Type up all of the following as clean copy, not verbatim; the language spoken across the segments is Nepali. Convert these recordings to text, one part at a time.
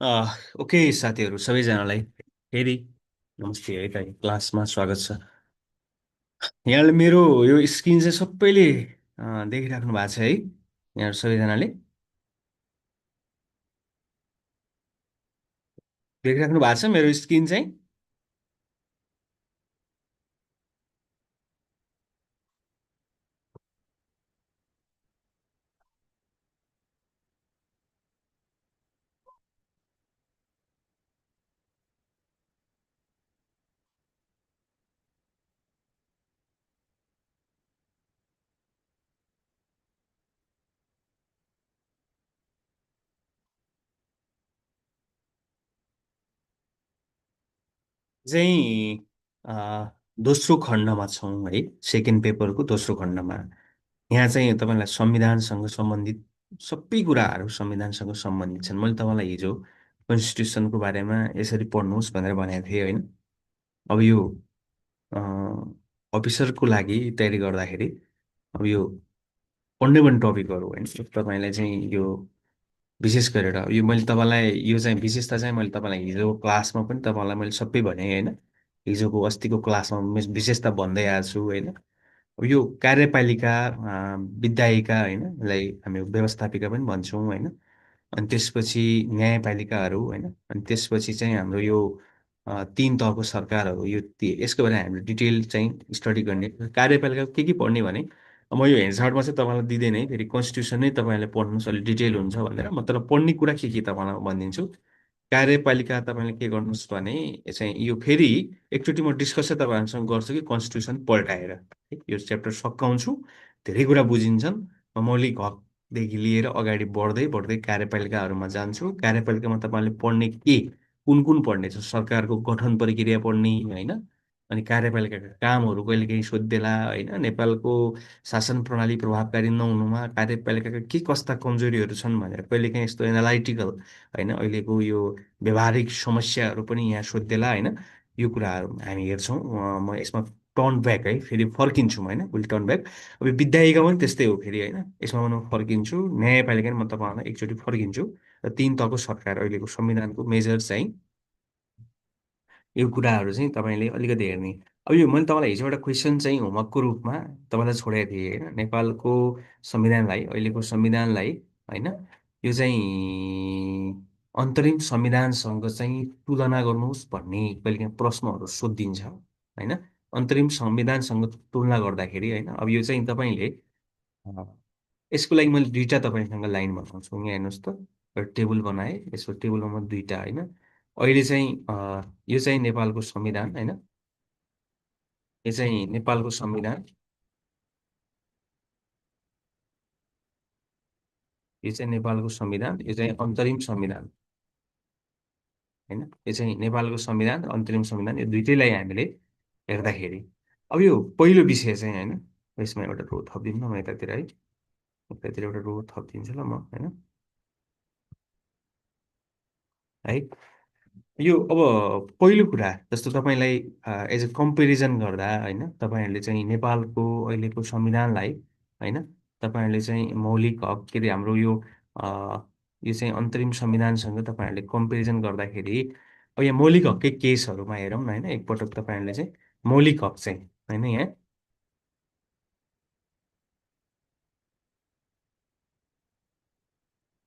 ओके साथीहरू सबैजनालाई फेरि नमस्ते है त क्लासमा स्वागत छ। यहाँले मेरो यो स्क्रिन चाहिँ सबैले देखिराख्नु भएको छ है यहाँहरू सबैजनाले देखिराख्नु भएको छ मेरो स्क्रिन चाहिँ। चाहिँ दोस्रो खण्डमा छौँ है, सेकेन्ड पेपरको दोस्रो खण्डमा। यहाँ चाहिँ तपाईँलाई संविधानसँग सम्बन्धित सबै कुराहरू संविधानसँग सम्बन्धित छन्। मैले तपाईँलाई हिजो कन्स्टिट्युसनको बारेमा यसरी पढ्नुहोस् भनेर भनेको थिएँ होइन। अब यो अफिसरको लागि तयारी गर्दाखेरि अब यो पढ्ने पनि टपिकहरू होइन, तपाईँलाई चाहिँ यो विशेष गरेर यो मैले तपाईँलाई यो चाहिँ विशेषता चाहिँ मैले तपाईँलाई हिजो क्लासमा पनि तपाईँलाई मैले सबै भनेँ होइन। हिजोको अस्तिको क्लासमा विशेषता भन्दै आएको छु होइन। अब यो कार्यपालिका विधायिका होइन, यसलाई हामी व्यवस्थापिका पनि भन्छौँ होइन। अनि त्यसपछि न्यायपालिकाहरू होइन, अनि त्यसपछि चाहिँ हाम्रो यो तिन तहको सरकारहरू यो यसको बारेमा हामीले डिटेल चाहिँ स्टडी गर्ने। कार्यपालिका के पढ्ने भने म यो हेन्डसार्टमा चाहिँ तपाईँलाई दिँदैन है, फेरि कन्स्टिट्युसन नै तपाईँले पढ्नुहोस् अलिक डिटेल हुन्छ भनेर म तर पढ्ने कुरा के तपाईँलाई भनिदिन्छु। कार्यपालिका तपाईँले के गर्नुहोस् भने चाहिँ यो फेरि एकचोटि म डिस्कस चाहिँ तपाईँहरूसँग गर्छु कि कन्स्टिट्युसन पल्टाएर है, यो च्याप्टर सकाउँछु। धेरै कुरा बुझिन्छन्। म मौलिक हकदेखि लिएर अगाडि बढ्दै बढ्दै कार्यपालिकाहरूमा जान्छु। कार्यपालिकामा तपाईँले पढ्ने के कुन पढ्ने छ, सरकारको गठन प्रक्रिया पढ्ने होइन। अनि कार्यपालिकाका कामहरू कहिलेकाहीँ सोधिदेला होइन। नेपालको शासन प्रणाली प्रभावकारी नहुनुमा कार्यपालिकाका के कस्ता कमजोरीहरू छन् भनेर कहिलेकाहीँ यस्तो एनालाइटिकल होइन अहिलेको यो व्यवहारिक समस्याहरू पनि यहाँ सोधिदेला होइन। यो कुराहरू हामी हेर्छौँ। म यसमा टर्न ब्याक है, फेरि फर्किन्छु म होइन, विल टर्न ब्याक। अब यो विधायिका पनि त्यस्तै हो फेरि होइन। यसमा पनि म फर्किन्छु, न्यायपालिका पनि म तपाईँहरूलाई एकचोटि फर्किन्छु। र तिन तहको सरकार अहिलेको संविधानको मेजर चाहिँ यो कुराहरू चाहिँ तपाईँले अलिकति हेर्ने। अब यो मैले तपाईँलाई हिजो एउटा क्वेसन चाहिँ होमवर्कको रूपमा तपाईँलाई छोडेको थिएँ होइन। नेपालको संविधानलाई अहिलेको संविधानलाई होइन, यो चाहिँ अन्तरिम संविधानसँग चाहिँ तुलना गर्नुहोस् भन्ने कहिलेकाहीँ प्रश्नहरू सोधिन्छ होइन। अन्तरिम संविधानसँग तुलना गर्दाखेरि होइन, अब यो चाहिँ तपाईँले यसको लागि मैले दुईवटा तपाईँसँग लाइन बनाउँछु। यहाँ हेर्नुहोस् त, एउटा टेबल बनाएँ, यसको टेबल नम्बर दुईवटा होइन। अहिले चाहिँ यो चाहिँ नेपालको संविधान होइन। यो चाहिँ नेपालको संविधान, यो चाहिँ नेपालको संविधान, यो चाहिँ अन्तरिम संविधान होइन। यो चाहिँ नेपालको संविधान र अन्तरिम संविधान, यो दुइटैलाई हामीले हेर्दाखेरि अब यो पहिलो विषय चाहिँ होइन, यसमा एउटा रो थपिदिउँ न म यतातिर है, यतातिर एउटा रो थपिदिन्छु ल म होइन है। यो अब पहिलो कुरा जस्तो तपाईँलाई एज अ कम्पेरिजन गर्दा होइन, तपाईँहरूले चाहिँ नेपालको अहिलेको संविधानलाई होइन, तपाईँहरूले चाहिँ मौलिक हक के अरे हाम्रो यो चाहिँ अन्तरिम संविधानसँग तपाईँहरूले कम्पेरिजन गर्दाखेरि अब यहाँ मौलिक हककै केसहरूमा हेरौँ न होइन। एकपटक तपाईँहरूले चाहिँ मौलिक हक चाहिँ होइन, यहाँ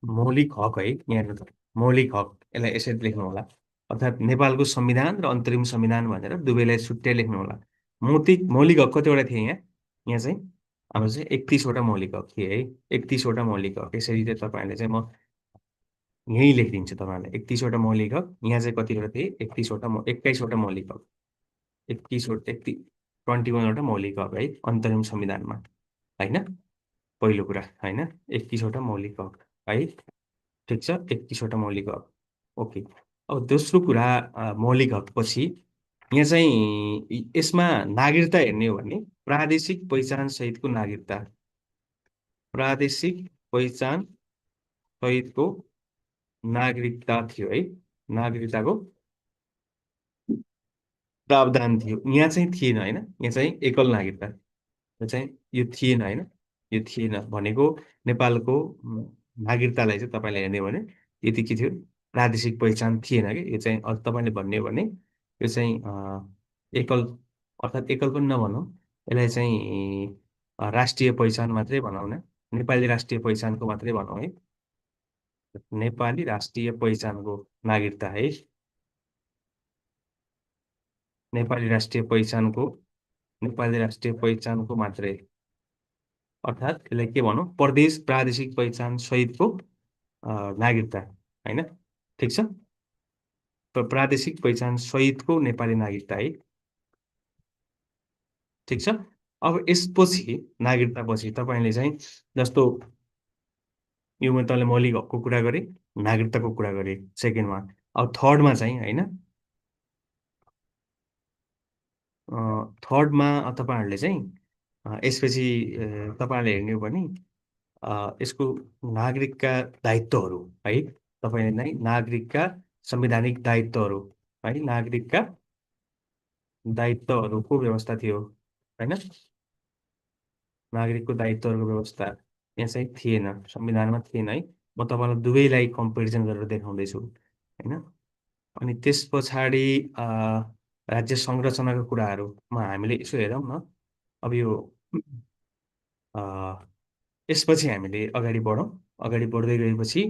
मौलिक हक है, यहाँ हेर्नु त, मौलिक हक यसलाई यसरी लेख्नु होला। अर्थात् नेपालको संविधान र अन्तरिम संविधान भनेर दुवैलाई छुट्टै लेख्नु होला। मौलिक हक कतिवटा थिए यहाँ, यहाँ चाहिँ हाम्रो चाहिँ 31वटा मौलिक हक थिए है। 31वटा मौलिक हक यसरी चाहिँ तपाईँहरूले चाहिँ म यहीँ लेखिदिन्छु तपाईँहरूलाई 31वटा मौलिक हक। यहाँ चाहिँ कतिवटा थिए, 21वटा मौलिक हक, 21वटा मौलिक हक है अन्तरिम संविधानमा होइन। पहिलो कुरा होइन, 31वटा मौलिक हक है, ठिक छ, 31वटा मौलिक हक ओके। अब दोस्रो कुरा मौलिक हक पछि यहाँ चाहिँ यसमा नागरिकता हेर्ने हो भने प्रादेशिक पहिचान सहितको नागरिकता, प्रादेशिक पहिचान सहितको नागरिकता थियो है। नागरिकताको प्रावधान थियो, यहाँ चाहिँ थिएन होइन। यहाँ चाहिँ एकल नागरिकता, यो चाहिँ यो थिएन होइन। यो थिएन भनेको नेपालको नागरिकतालाई चाहिँ तपाईँले हेर्ने हो भने यति के थियो, प्रादेशिक पहिचान थिएन कि यो चाहिँ तपाईँले भन्ने हो भने यो चाहिँ एकल, अर्थात् एकल पनि नभनौँ, यसलाई चाहिँ राष्ट्रिय पहिचान मात्रै भनौँ न, नेपाली राष्ट्रिय पहिचानको मात्रै भनौँ है, नेपाली राष्ट्रिय पहिचानको नागरिकता है, नेपाली राष्ट्रिय पहिचानको, नेपाली राष्ट्रिय पहिचानको मात्रै, अर्थात् यसलाई के भनौँ, प्रदेश प्रादेशिक पहिचान सहितको नागरिकता होइन, ठिक छ, प्रादेशिक पहिचान सहितको नेपाली नागरिकता है, ठिक छ। अब यसपछि नागरिकतापछि तपाईँले चाहिँ जस्तो यो म तपाईँले मौलिक हकको कुरा गरेँ, नागरिकताको कुरा गरेँ सेकेन्डमा, अब थर्डमा चाहिँ होइन, थर्डमा तपाईँहरूले चाहिँ यसपछि तपाईँहरूले हेर्ने हो भने यसको नागरिकका दायित्वहरू है, तपाईँले नै नागरिकका संवैधानिक दायित्वहरू है, नागरिकका दायित्वहरूको व्यवस्था थियो होइन, नागरिकको दायित्वहरूको व्यवस्था यहाँ चाहिँ थिएन, संविधानमा थिएन है। म तपाईँलाई दुवैलाई कम्पेरिजन गरेर देखाउँदैछु होइन। अनि त्यस पछाडि राज्य संरचनाको कुराहरूमा हामीले यसो हेरौँ न। अब यो अ, यसपछि हामीले अगाडि बढौँ, अगाडि बढ्दै गएपछि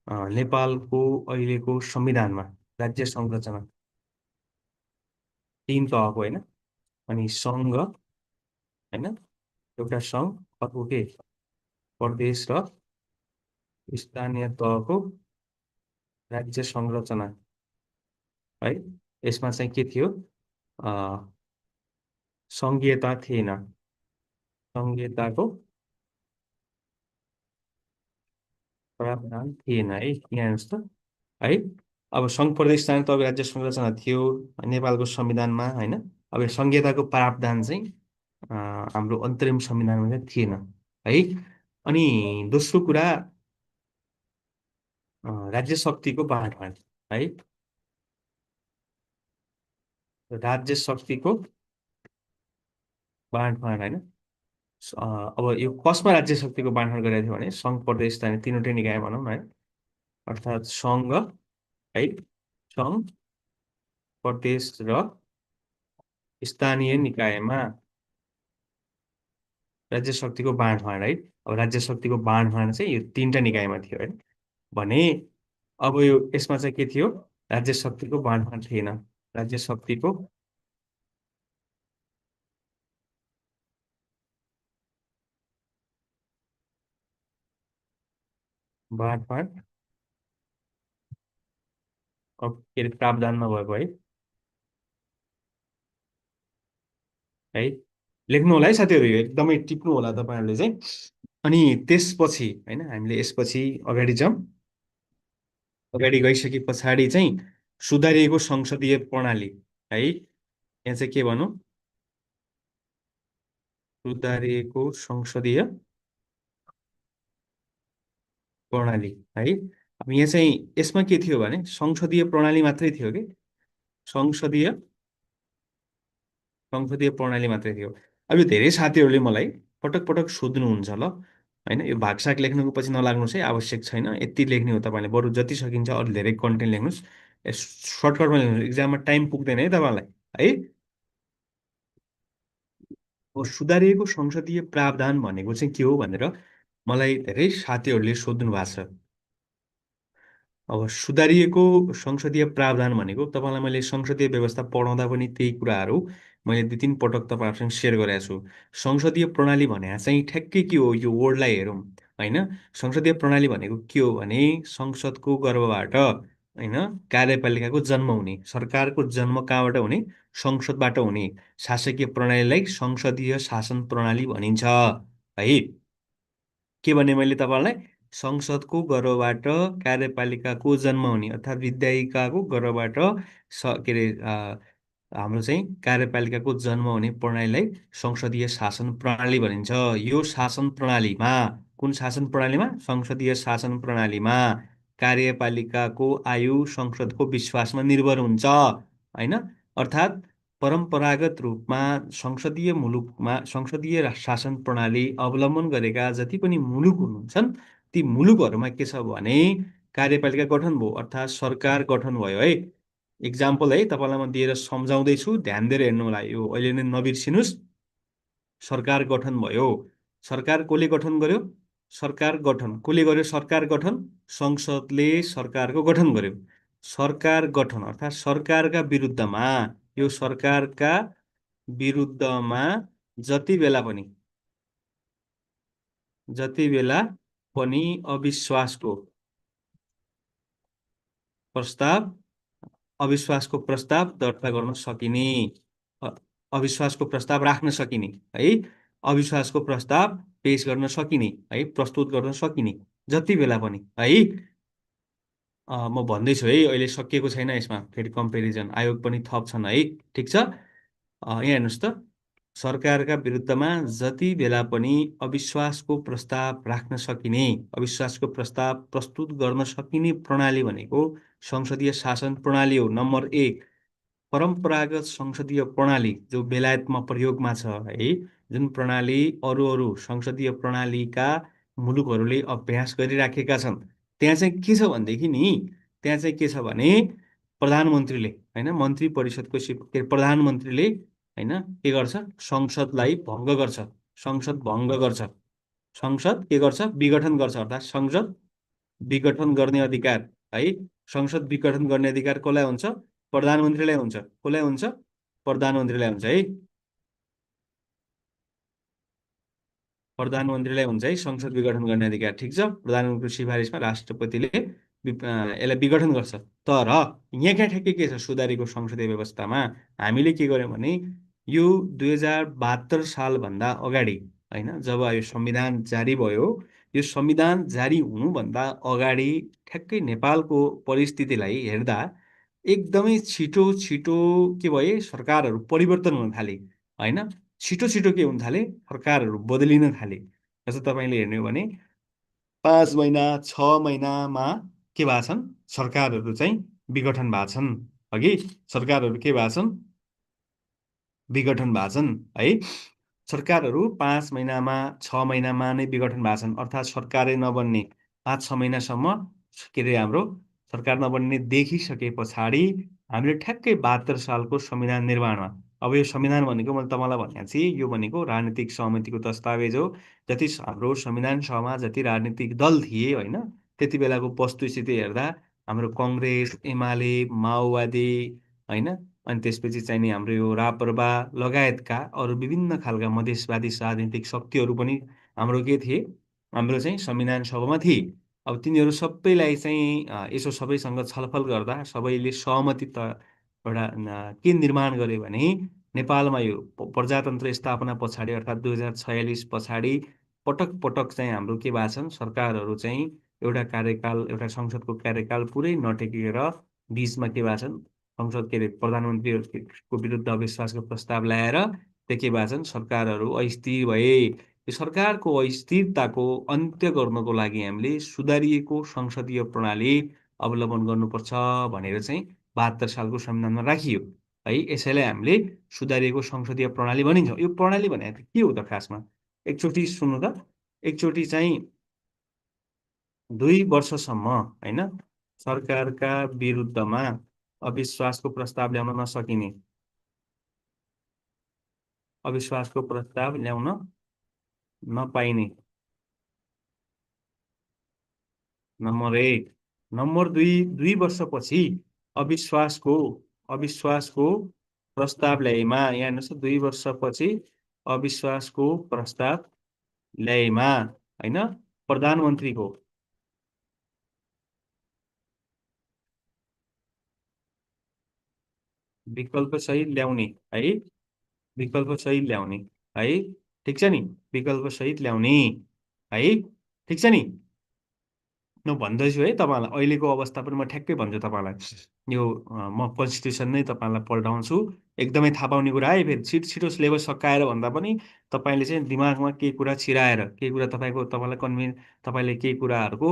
नेपालको अहिलेको संविधानमा राज्य संरचना तीन तहको होइन, अनि सङ्घ होइन, एउटा सङ्घ, अर्को के प्रदेश र स्थानीय तहको राज्य संरचना है। यसमा चाहिँ के थियो, अ, सङ्घीयता थिएन, सङ्घीयताको प्रावधान थिएन है, यहाँ हेर्नुहोस् त है। अब सङ्घ प्रदेश स्थानीय तहको राज्य संरचना थियो नेपालको संविधानमा होइन। अब यो सङ्घीयताको प्रावधान चाहिँ अ, हाम्रो अन्तरिम संविधानमा चाहिँ थिएन है। अनि दोस्रो कुरा राज्य शक्तिको बाँडफाँड है, राज्य शक्तिको बाँडफाँड होइन। अब यो कसमा राज्य शक्तिको बाँडफाँड गरेको थियो भने सङ्घ प्रदेश स्थानीय तिनवटै निकाय भनौँ न है, अर्थात् सङ्घ है, सङ्घ प्रदेश र स्थानीय निकायमा राज्य शक्तिको बाँडफाँड है। अब राज्य शक्तिको बाँडफाँड चाहिँ यो तिनवटा निकायमा थियो है भने, अब यो यसमा चाहिँ के थियो, राज्य शक्तिको बाँडफाँड थिएन, राज्य शक्तिको बाँडफाँड अब के अरे प्रावधानमा भएको है, लेख्नु होला है साथीहरू, यो एकदमै टिप्नु होला तपाईँहरूले चाहिँ। अनि त्यसपछि होइन हामीले यसपछि अगाडि जाउँ, अगाडि गइसके पछाडि चाहिँ सुधारिएको संसदीय प्रणाली है, यहाँ चाहिँ के भनौँ, सुधारिएको संसदीय प्रणाली है। अब यहाँ चाहिँ यसमा के थियो भने संसदीय प्रणाली मात्रै थियो कि, संसदीय संसदीय प्रणाली मात्रै थियो। अब यो धेरै साथीहरूले मलाई पटक पटक सोध्नुहुन्छ ल होइन, यो भागसाग लेख्नुको पछि नलाग्नुहोस् है, आवश्यक छैन यति लेख्ने हो तपाईँले, बरु जति सकिन्छ अलिक धेरै कन्टेन्ट लेख्नुहोस्, सर्टकटमा लेख्नुहोस्, इक्जाममा टाइम पुग्दैन है तपाईँलाई है। अब सुधारिएको संसदीय प्रावधान भनेको चाहिँ के हो भनेर मलाई धेरै साथीहरूले सोध्नु भएको छ। अब सुधारिएको संसदीय प्रावधान भनेको तपाईँलाई मैले संसदीय व्यवस्था पढाउँदा पनि त्यही कुराहरू मैले दुई तिन पटक तपाईँहरूसँग सेयर गरेको छु। संसदीय प्रणाली भने चाहिँ ठ्याक्कै के हो, यो वर्डलाई हेरौँ होइन। संसदीय प्रणाली भनेको के हो भने संसदको गर्भबाट होइन कार्यपालिकाको जन्म हुने, सरकारको जन्म कहाँबाट हुने, संसदबाट हुने शासकीय प्रणालीलाई संसदीय शासन प्रणाली भनिन्छ है। के भने मैले तपाईँलाई, संसदको गर्भबाट कार्यपालिकाको जन्म हुने अर्थात् विधायिकाको गर्भबाट के अरे हाम्रो चाहिँ कार्यपालिकाको जन्म हुने प्रणालीलाई संसदीय शासन प्रणाली भनिन्छ। यो शासन प्रणालीमा, कुन शासन प्रणालीमा, संसदीय शासन प्रणालीमा कार्यपालिकाको आयु संसदको विश्वासमा निर्भर हुन्छ होइन। अर्थात् परम्परागत रूपमा संसदीय मुलुकमा संसदीय शासन प्रणाली अवलम्बन गरेका जति पनि मुलुक हुन्छन् ती मुलुकहरूमा के छ भने कार्यपालिका गठन भयो अर्थात् सरकार गठन भयो है। इक्जाम्पल है तपाईँलाई म दिएर सम्झाउँदैछु, ध्यान दिएर हेर्नु होला, यो अहिले नै नबिर्सिनुहोस्। सरकार गठन भयो। सरकार कसले गठन गर्यो? सरकार गठन कसले गर्यो? सरकार गठन संसदले सरकारको गठन गर्यो। सरकार गठन अर्थात् सरकारका विरुद्धमा, यो सरकारका विरुद्धमा जति बेला पनि जति बेला पनि अविश्वासको प्रस्ताव अविश्वासको प्रस्ताव दर्ता गर्न सकिने, अ- अविश्वासको प्रस्ताव राख्न सकिने है, अविश्वासको प्रस्ताव पेश गर्न सकिने है, प्रस्तुत गर्न सकिने जति बेला पनि है। म भन्दैछु है, अहिले सकिएको छैन, यसमा फेरि कम्पेरिजन आयोग पनि थप छन् है। ठिक छ, यहाँ हेर्नुहोस् त, सरकारका विरुद्धमा जति बेला पनि अविश्वासको प्रस्ताव राख्न सकिने, अविश्वासको प्रस्ताव प्रस्तुत गर्न सकिने प्रणाली भनेको संसदीय शासन प्रणाली हो। नम्बर एक, परम्परागत संसदीय प्रणाली जो बेलायतमा प्रयोगमा छ है, जुन प्रणाली अरू अरू संसदीय प्रणालीका मुलुकहरूले अभ्यास गरिराखेका छन्, त्यहाँ चाहिँ के छ भनेदेखि नि, त्यहाँ चाहिँ के छ भने प्रधानमन्त्रीले होइन, मन्त्री परिषदको के अरे प्रधानमन्त्रीले होइन के गर्छ? संसदलाई भङ्ग गर्छ, संसद भङ्ग गर्छ, संसद के गर्छ? विघटन गर्छ, अर्थात् संसद विघटन गर्ने अधिकार है, संसद विघटन गर्ने अधिकार कसलाई हुन्छ? प्रधानमन्त्रीलाई हुन्छ। कसलाई हुन्छ? प्रधानमन्त्रीलाई हुन्छ है, प्रधानमन्त्रीलाई हुन्छ है संसद विघटन गर्ने अधिकार। ठिक छ, प्रधानमन्त्रीको सिफारिसमा राष्ट्रपतिले यसलाई विघटन गर्छ। तर यहाँ क्या ठ्याक्कै के छ? सुधारेको संसदीय व्यवस्थामा हामीले के गर्यौँ भने यो 2072 सालभन्दा अगाडि होइन, जब यो संविधान जारी भयो, यो संविधान जारी हुनुभन्दा अगाडि ठ्याक्कै नेपालको परिस्थितिलाई हेर्दा एकदमै छिटो छिटो के भए? सरकारहरू परिवर्तन हुन थाले होइन, छिटो छिटो के हुन थाले? सरकारहरू बदलिन थाले। जस्तो तपाईँले हेर्ने हो भने 5 महिना 6 महिनामा के भएको छन्? सरकारहरू चाहिँ विघटन भएको छन्, अघि सरकारहरू के भएको छन्? विघटन भएको छन् है। सरकारहरू 5 महिनामा 6 महिनामा नै विघटन भएको छन्, अर्थात् सरकारै नबन्ने 5 6 महिनासम्म के अरे हाम्रो सरकार नबन्ने देखिसके पछाडि हामीले ठ्याक्कै 72 सालको संविधान निर्माणमा, अब यो संविधान भनेको मैले तपाईँलाई भनेको थिएँ, यो भनेको राजनीतिक सहमतिको दस्तावेज हो। जति हाम्रो संविधान सभामा जति राजनीतिक दल थिए होइन, त्यति बेलाको वस्तुस्थिति हेर्दा हाम्रो कङ्ग्रेस, एमाले, माओवादी होइन, अनि त्यसपछि चाहिँ नि हाम्रो यो राप्रपा लगायतका अरू विभिन्न खालका मधेसवादी राजनीतिक शक्तिहरू पनि हाम्रो के थिए? हाम्रो चाहिँ संविधान सभामा थिए। अब तिनीहरू सबैलाई चाहिँ यसो सबैसँग छलफल गर्दा सबैले सहमति त एउटा के निर्माण गर्यो भने नेपालमा यो प्रजातन्त्र स्थापना पछाडि अर्थात् 2046 पछाडि पटक पटक चाहिँ हाम्रो के भएको छन्? सरकारहरू चाहिँ एउटा कार्यकाल, एउटा संसदको कार्यकाल पुरै नटेकेर बिचमा के भएको छन्? संसद के अरे प्रधानमन्त्रीको विरुद्ध अविश्वासको प्रस्ताव ल्याएर त्यो के भएको छन्? सरकारहरू अस्थिर भए। यो सरकारको अस्थिरताको अन्त्य गर्नको लागि हामीले सुधारिएको संसदीय प्रणाली अवलम्बन गर्नुपर्छ भनेर चाहिँ 72 सालको संविधानमा राखियो है। यसैलाई हामीले सुधारिएको संसदीय प्रणाली भनिन्छ। यो प्रणाली भनेको के हो त खासमा? एकचोटि सुन्नु त, एकचोटि चाहिँ 2 वर्षसम्म होइन सरकारका विरुद्धमा अविश्वासको प्रस्ताव ल्याउन नसकिने, अविश्वासको प्रस्ताव ल्याउन नपाइने, नम्बर एक। नम्बर दुई, 2 वर्षपछि अविश्वासको अविश्वासको प्रस्ताव ल्याएमा, यहाँ हेर्नुहोस् त, 2 वर्षपछि अविश्वासको प्रस्ताव ल्याएमा होइन प्रधानमन्त्रीको विकल्प सहित ल्याउने है, विकल्प सहित ल्याउने है। ठिक छ नि, विकल्प सहित ल्याउने है। ठिक छ नि, म भन्दैछु है तपाईँलाई, अहिलेको अवस्था पनि म ठ्याक्कै भन्छु तपाईँलाई। यो म कन्स्टिट्युसन नै तपाईँलाई पल्टाउँछु, एकदमै थाहा पाउने कुरा है। फेरि छिटो छिटो सिलेबस सकाएर भन्दा पनि तपाईँले चाहिँ दिमागमा केही कुरा छिराएर, केही कुरा तपाईँलाई तपाईँले केही कुराहरूको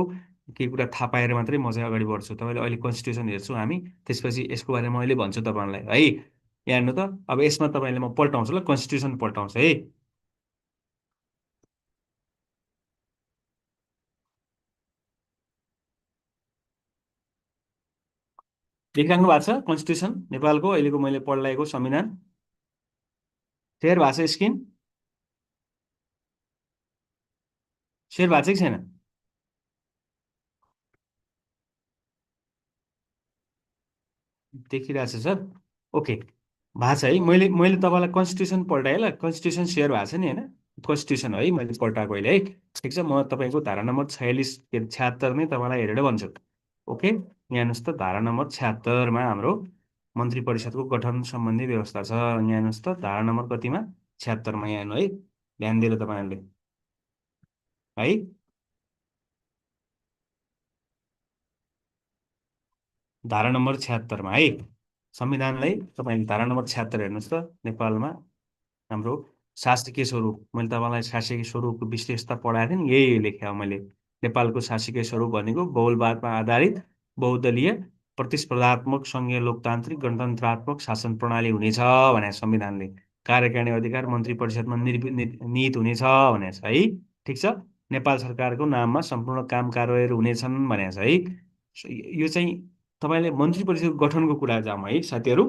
केही कुरा थाहा पाएर मात्रै म चाहिँ अगाडि बढ्छु। तपाईँले अहिले कन्स्टिट्युसन हेर्छु हामी, त्यसपछि यसको बारेमा मैले भन्छु तपाईँलाई है। यहाँ हेर्नु त, अब यसमा तपाईँले म पल्टाउँछु ल, कन्स्टिट्युसन पल्टाउँछु है। देखिराख्नु भएको छ कन्स्टिट्युसन नेपालको अहिलेको मैले पढ्लाएको संविधान सेयर भएको छ स्क्रिन सेयर भएको छ कि छैन देखिरहेको छ सर ओके भएको छ है मैले मैले तपाईँलाई कन्स्टिट्युसन पल्टाएँ ल कन्स्टिट्युसन सेयर भएको छ नि होइन कन्स्टिट्युसन है मैले पल्टाएको अहिले है ठिक छ म तपाईँको धारा नम्बर 46 के अरे 76 नै तपाईँलाई हेरेर भन्छु ओके यहाँ हेर्नुहोस् त धारा नम्बर 76 मा हाम्रो मन्त्री परिषदको गठन सम्बन्धी व्यवस्था छ यहाँ हेर्नुहोस् त धारा नम्बर कतिमा 76 मा यहाँ हेर्नु है ध्यान दिएर तपाईँहरूले है धारा नम्बर 76 मा है संविधानलाई तपाईँले धारा नम्बर 76 हेर्नुहोस् त नेपालमा हाम्रो शासकीय स्वरूप मैले तपाईँलाई शासकीय स्वरूपको विशेषता पढाएको थिएँ नि यही लेखेँ मैले नेपालको शासकीय स्वरूप भनेको बहुलवादमा आधारित बहुदलीय प्रतिस्पर्धात्मक सङ्घीय लोकतान्त्रिक गणतन्त्रात्मक शासन प्रणाली हुनेछ भने संविधानले कार्यकारिणी अधिकार मन्त्री परिषदमा निहित हुनेछ भनेको छ है ठिक छ नेपाल सरकारको नाममा सम्पूर्ण काम कारवाहीहरू हुनेछन् भनेको छ है यो चाहिँ तपाईँले मन्त्री परिषदको गठनको कुरा जाउँ है साथीहरू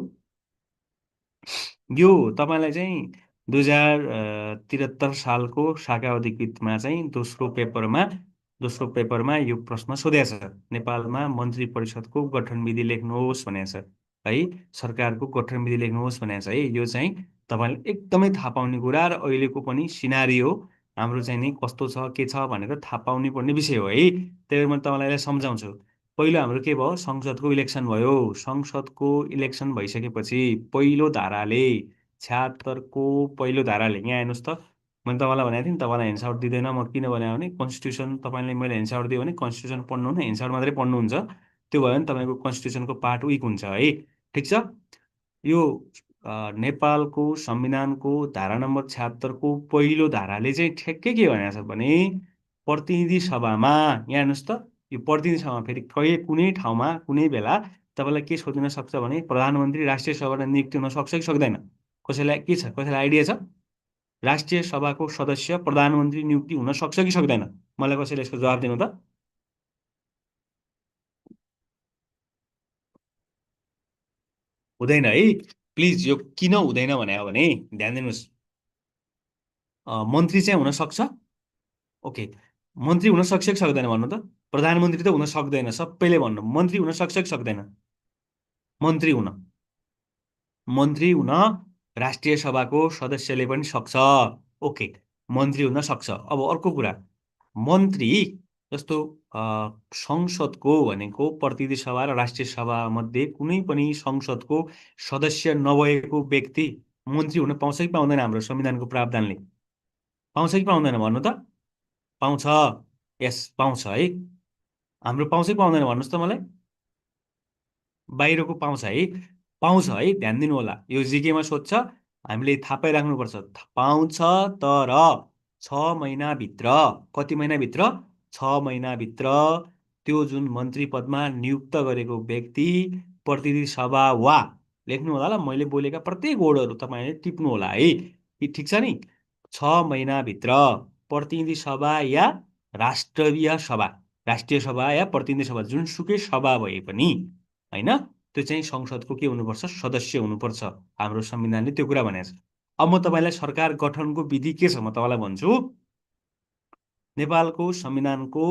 यो तपाईँलाई चाहिँ 2073 सालको शाखा अधिकृतमा चाहिँ दोस्रो पेपरमा यो प्रश्न सोधेको छ नेपालमा मन्त्री परिषदको गठन विधि लेख्नुहोस् भनेको छ है सरकारको गठन विधि लेख्नुहोस् भनेको छ है यो चाहिँ तपाईँले एकदमै थाहा पाउने कुरा र अहिलेको पनि सिनारियो हाम्रो चाहिँ नि कस्तो छ के छ भनेर थाहा पाउनै पर्ने विषय हो है त्यही भएर म तपाईँलाई यसलाई सम्झाउँछु पहिलो हाम्रो के भयो संसदको इलेक्सन भयो संसदको इलेक्सन भइसकेपछि पहिलो धाराले 76 को पहिलो धाराले यहाँ हेर्नुहोस् त मैले तपाईँलाई भनेको थिएँ नि तपाईँलाई हेन्सआउट दिँदैन म किन भने भने कन्स्टिट्युसन तपाईँले मैले हेन्सआउट दिएँ भने कन्स्टिट्युसन पढ्नु न हेन्सआउट मात्रै पढ्नुहुन्छ त्यो भयो भने तपाईँको कन्स्टिट्युसनको पार्ट विक हुन्छ है ठिक छ यो नेपालको संविधानको धारा नम्बर 76 को पहिलो धाराले चाहिँ ठ्याक्कै के भनेको छ भने प्रतिनिधि सभामा यहाँ हेर्नुहोस् त यो प्रतिनिधि सभामा फेरि कुनै ठाउँमा कुनै बेला तपाईँलाई के सोधिन सक्छ भने प्रधानमन्त्री राष्ट्रिय सभाबाट नियुक्ति हुन सक्छ कि सक्दैन कसैलाई के छ कसैलाई आइडिया छ राष्ट्रिय सभाको सदस्य प्रधानमन्त्री नियुक्ति हुन सक्छ कि सक्दैन मलाई कसैले यसको जवाब दिनु त हुँदैन है प्लिज यो किन हुँदैन भने हो भने ध्यान दिनुहोस् मन्त्री चाहिँ हुन सक्छ ओके मन्त्री हुन सक्छ कि सक्दैन भन्नु त प्रधानमन्त्री त हुन सक्दैन सबैले भन्नु मन्त्री हुन सक्छ कि सक्दैन मन्त्री हुन मन्त्री हुन राष्ट्रिय सभाको सदस्यले पनि सक्छ ओके मन्त्री हुन सक्छ अब अर्को कुरा मन्त्री जस्तो संसदको भनेको प्रतिनिधि सभा र राष्ट्रिय सभा मध्ये कुनै पनि संसदको सदस्य नभएको व्यक्ति मन्त्री हुन पाउँछ कि पाउँदैन हाम्रो संविधानको प्रावधानले पाउँछ कि पाउँदैन भन्नु त पाउँछ यस पाउँछ है हाम्रो पाउँछ कि पाउँदैन भन्नुहोस् त मलाई बाहिरको पाउँछ है पाउँछ है ध्यान दिनु होला यो जिकेमा सोध्छ हामीले थाहा पाइराख्नुपर्छ पाउँछ तर 6 महिनाभित्र कति महिनाभित्र 6 महिनाभित्र त्यो जुन मन्त्री पदमा नियुक्त गरेको व्यक्ति प्रतिनिधि सभा वा लेख्नु होला ल मैले बोलेका प्रत्येक वर्डहरू तपाईँले टिप्नु होला है ठिक छ नि 6 महिनाभित्र प्रतिनिधि सभा या राष्ट्रिय सभा राष्ट्रिय सभा या प्रतिनिधि सभा जुनसुकै सभा भए पनि होइन त्यो चाहिँ संसदको के हुनुपर्छ सदस्य हुनुपर्छ हाम्रो संविधानले त्यो कुरा भनेको छ अब म तपाईँलाई सरकार गठनको विधि के छ म तपाईँलाई भन्छु नेपालको संविधानको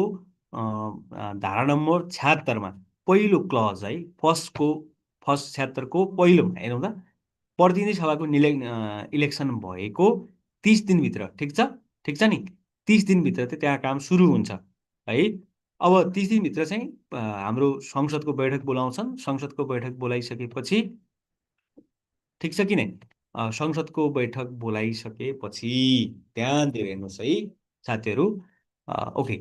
धारा नम्बर 76 मा पहिलो क्लज है फर्स्ट 76 को पहिलोमा हेरौँ त प्रतिनिधि सभाको इलेक्सन भएको 30 दिनभित्र ठिक छ नि 30 दिनभित्र चाहिँ त्यहाँ काम सुरु हुन्छ है अब 30 दिनभित्र चाहिँ हाम्रो संसदको बैठक बोलाउँछन् संसदको बैठक बोलाइसकेपछि ठिक छ कि नै संसदको बैठक बोलाइसकेपछि ध्यान दिएर हेर्नुहोस् है साथीहरू ओके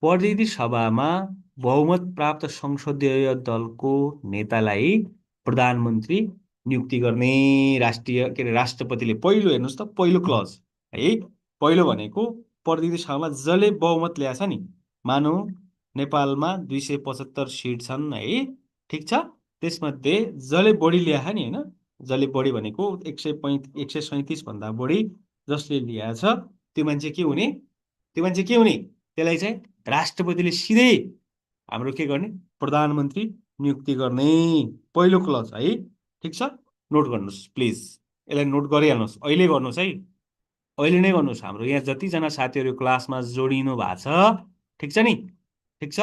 प्रतिनिधि सभामा बहुमत प्राप्त संसदीय दलको नेतालाई प्रधानमन्त्री नियुक्ति गर्ने राष्ट्रिय के अरे राष्ट्रपतिले पहिलो हेर्नुहोस् त पहिलो क्लज है पहिलो भनेको प्रतिनिधि सभामा जसले बहुमत ल्याएछ नि मानौ नेपालमा 275 सिट छन् है ठिक छ त्यसमध्ये जसले बढी ल्याएछ नि होइन जसले बढी भनेको 137 भन्दा बढी जसले ल्याएछ त्यो मान्छे के हुने त्यो मान्छे के हुने त्यसलाई चाहिँ राष्ट्रपतिले सिधै हाम्रो के गर्ने प्रधानमन्त्री नियुक्ति गर्ने पहिलो क्लज है। ठिक छ, नोट गर्नुहोस् प्लिज। यसलाई नोट गरिहाल्नुहोस्, अहिले गर्नुहोस् है, अहिले नै गर्नुहोस्। हाम्रो यहाँ जतिजना साथीहरू क्लासमा जोडिनु भएको छ, ठिक छ नि, ठिक छ।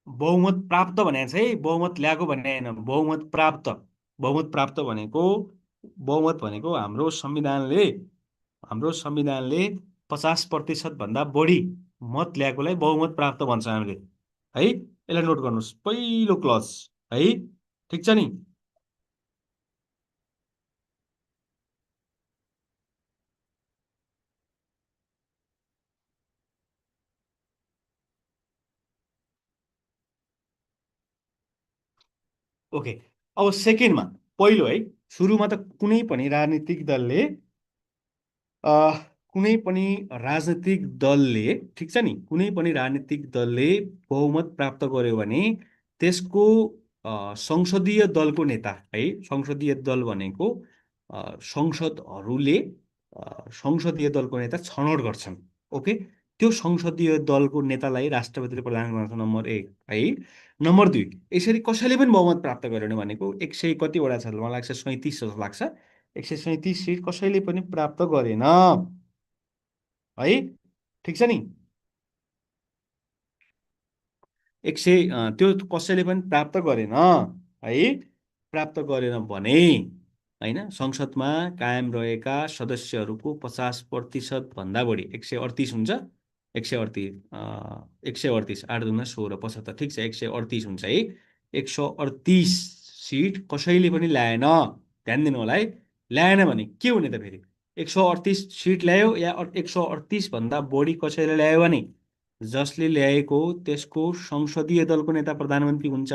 बहुमत प्राप्त भनेको छ है, बहुमत ल्याएको भन्ने होइन, बहुमत प्राप्त। बहुमत प्राप्त भनेको, बहुमत भनेको हाम्रो संविधानले 50% भन्दा बढी मत ल्याएकोलाई बहुमत प्राप्त भन्छ हामीले है। यसलाई नोट गर्नुहोस्, पहिलो क्लज है। ठिक छ नि। ओके, अब सेकेन्डमा, पहिलो है, सुरुमा त कुनै पनि राजनीतिक दलले अ, कुनै पनि राजनीतिक दलले, ठिक छ नि, कुनै पनि राजनीतिक दलले बहुमत प्राप्त गर्यो भने त्यसको संसदीय दलको नेता है, संसदीय दल भनेको संसदहरूले संसदीय दलको नेता छनौट गर्छन्। ओके, त्यो संसदीय दलको नेतालाई राष्ट्रपतिले प्रदान गर्छ, नम्बर एक है। नम्बर दुई, यसरी कसैले पनि बहुमत प्राप्त गर्यो भनेको 100 कतिवटा छ, मलाई लाग्छ 37 जस्तो लाग्छ, 137 सिट कसैले पनि प्राप्त गरेन है। ठिक छ नि। त्यो कसैले पनि प्राप्त गरेन है। प्राप्त गरेन भने होइन, संसदमा कायम रहेका सदस्यहरूको 50% भन्दा बढी, 138 हुन्छ, 138, 138, 8 दूना 16, 75, ठिक छ, 138 हुन्छ है। 138 सिट कसैले पनि ल्याएन, ध्यान दिनु होला है। ल्याएन भने के हुने त फेरि, 138 सिट ल्यायो या 138 भन्दा बढी कसैले ल्यायो भने जसले ल्याएको त्यसको संसदीय दलको नेता प्रधानमन्त्री हुन्छ।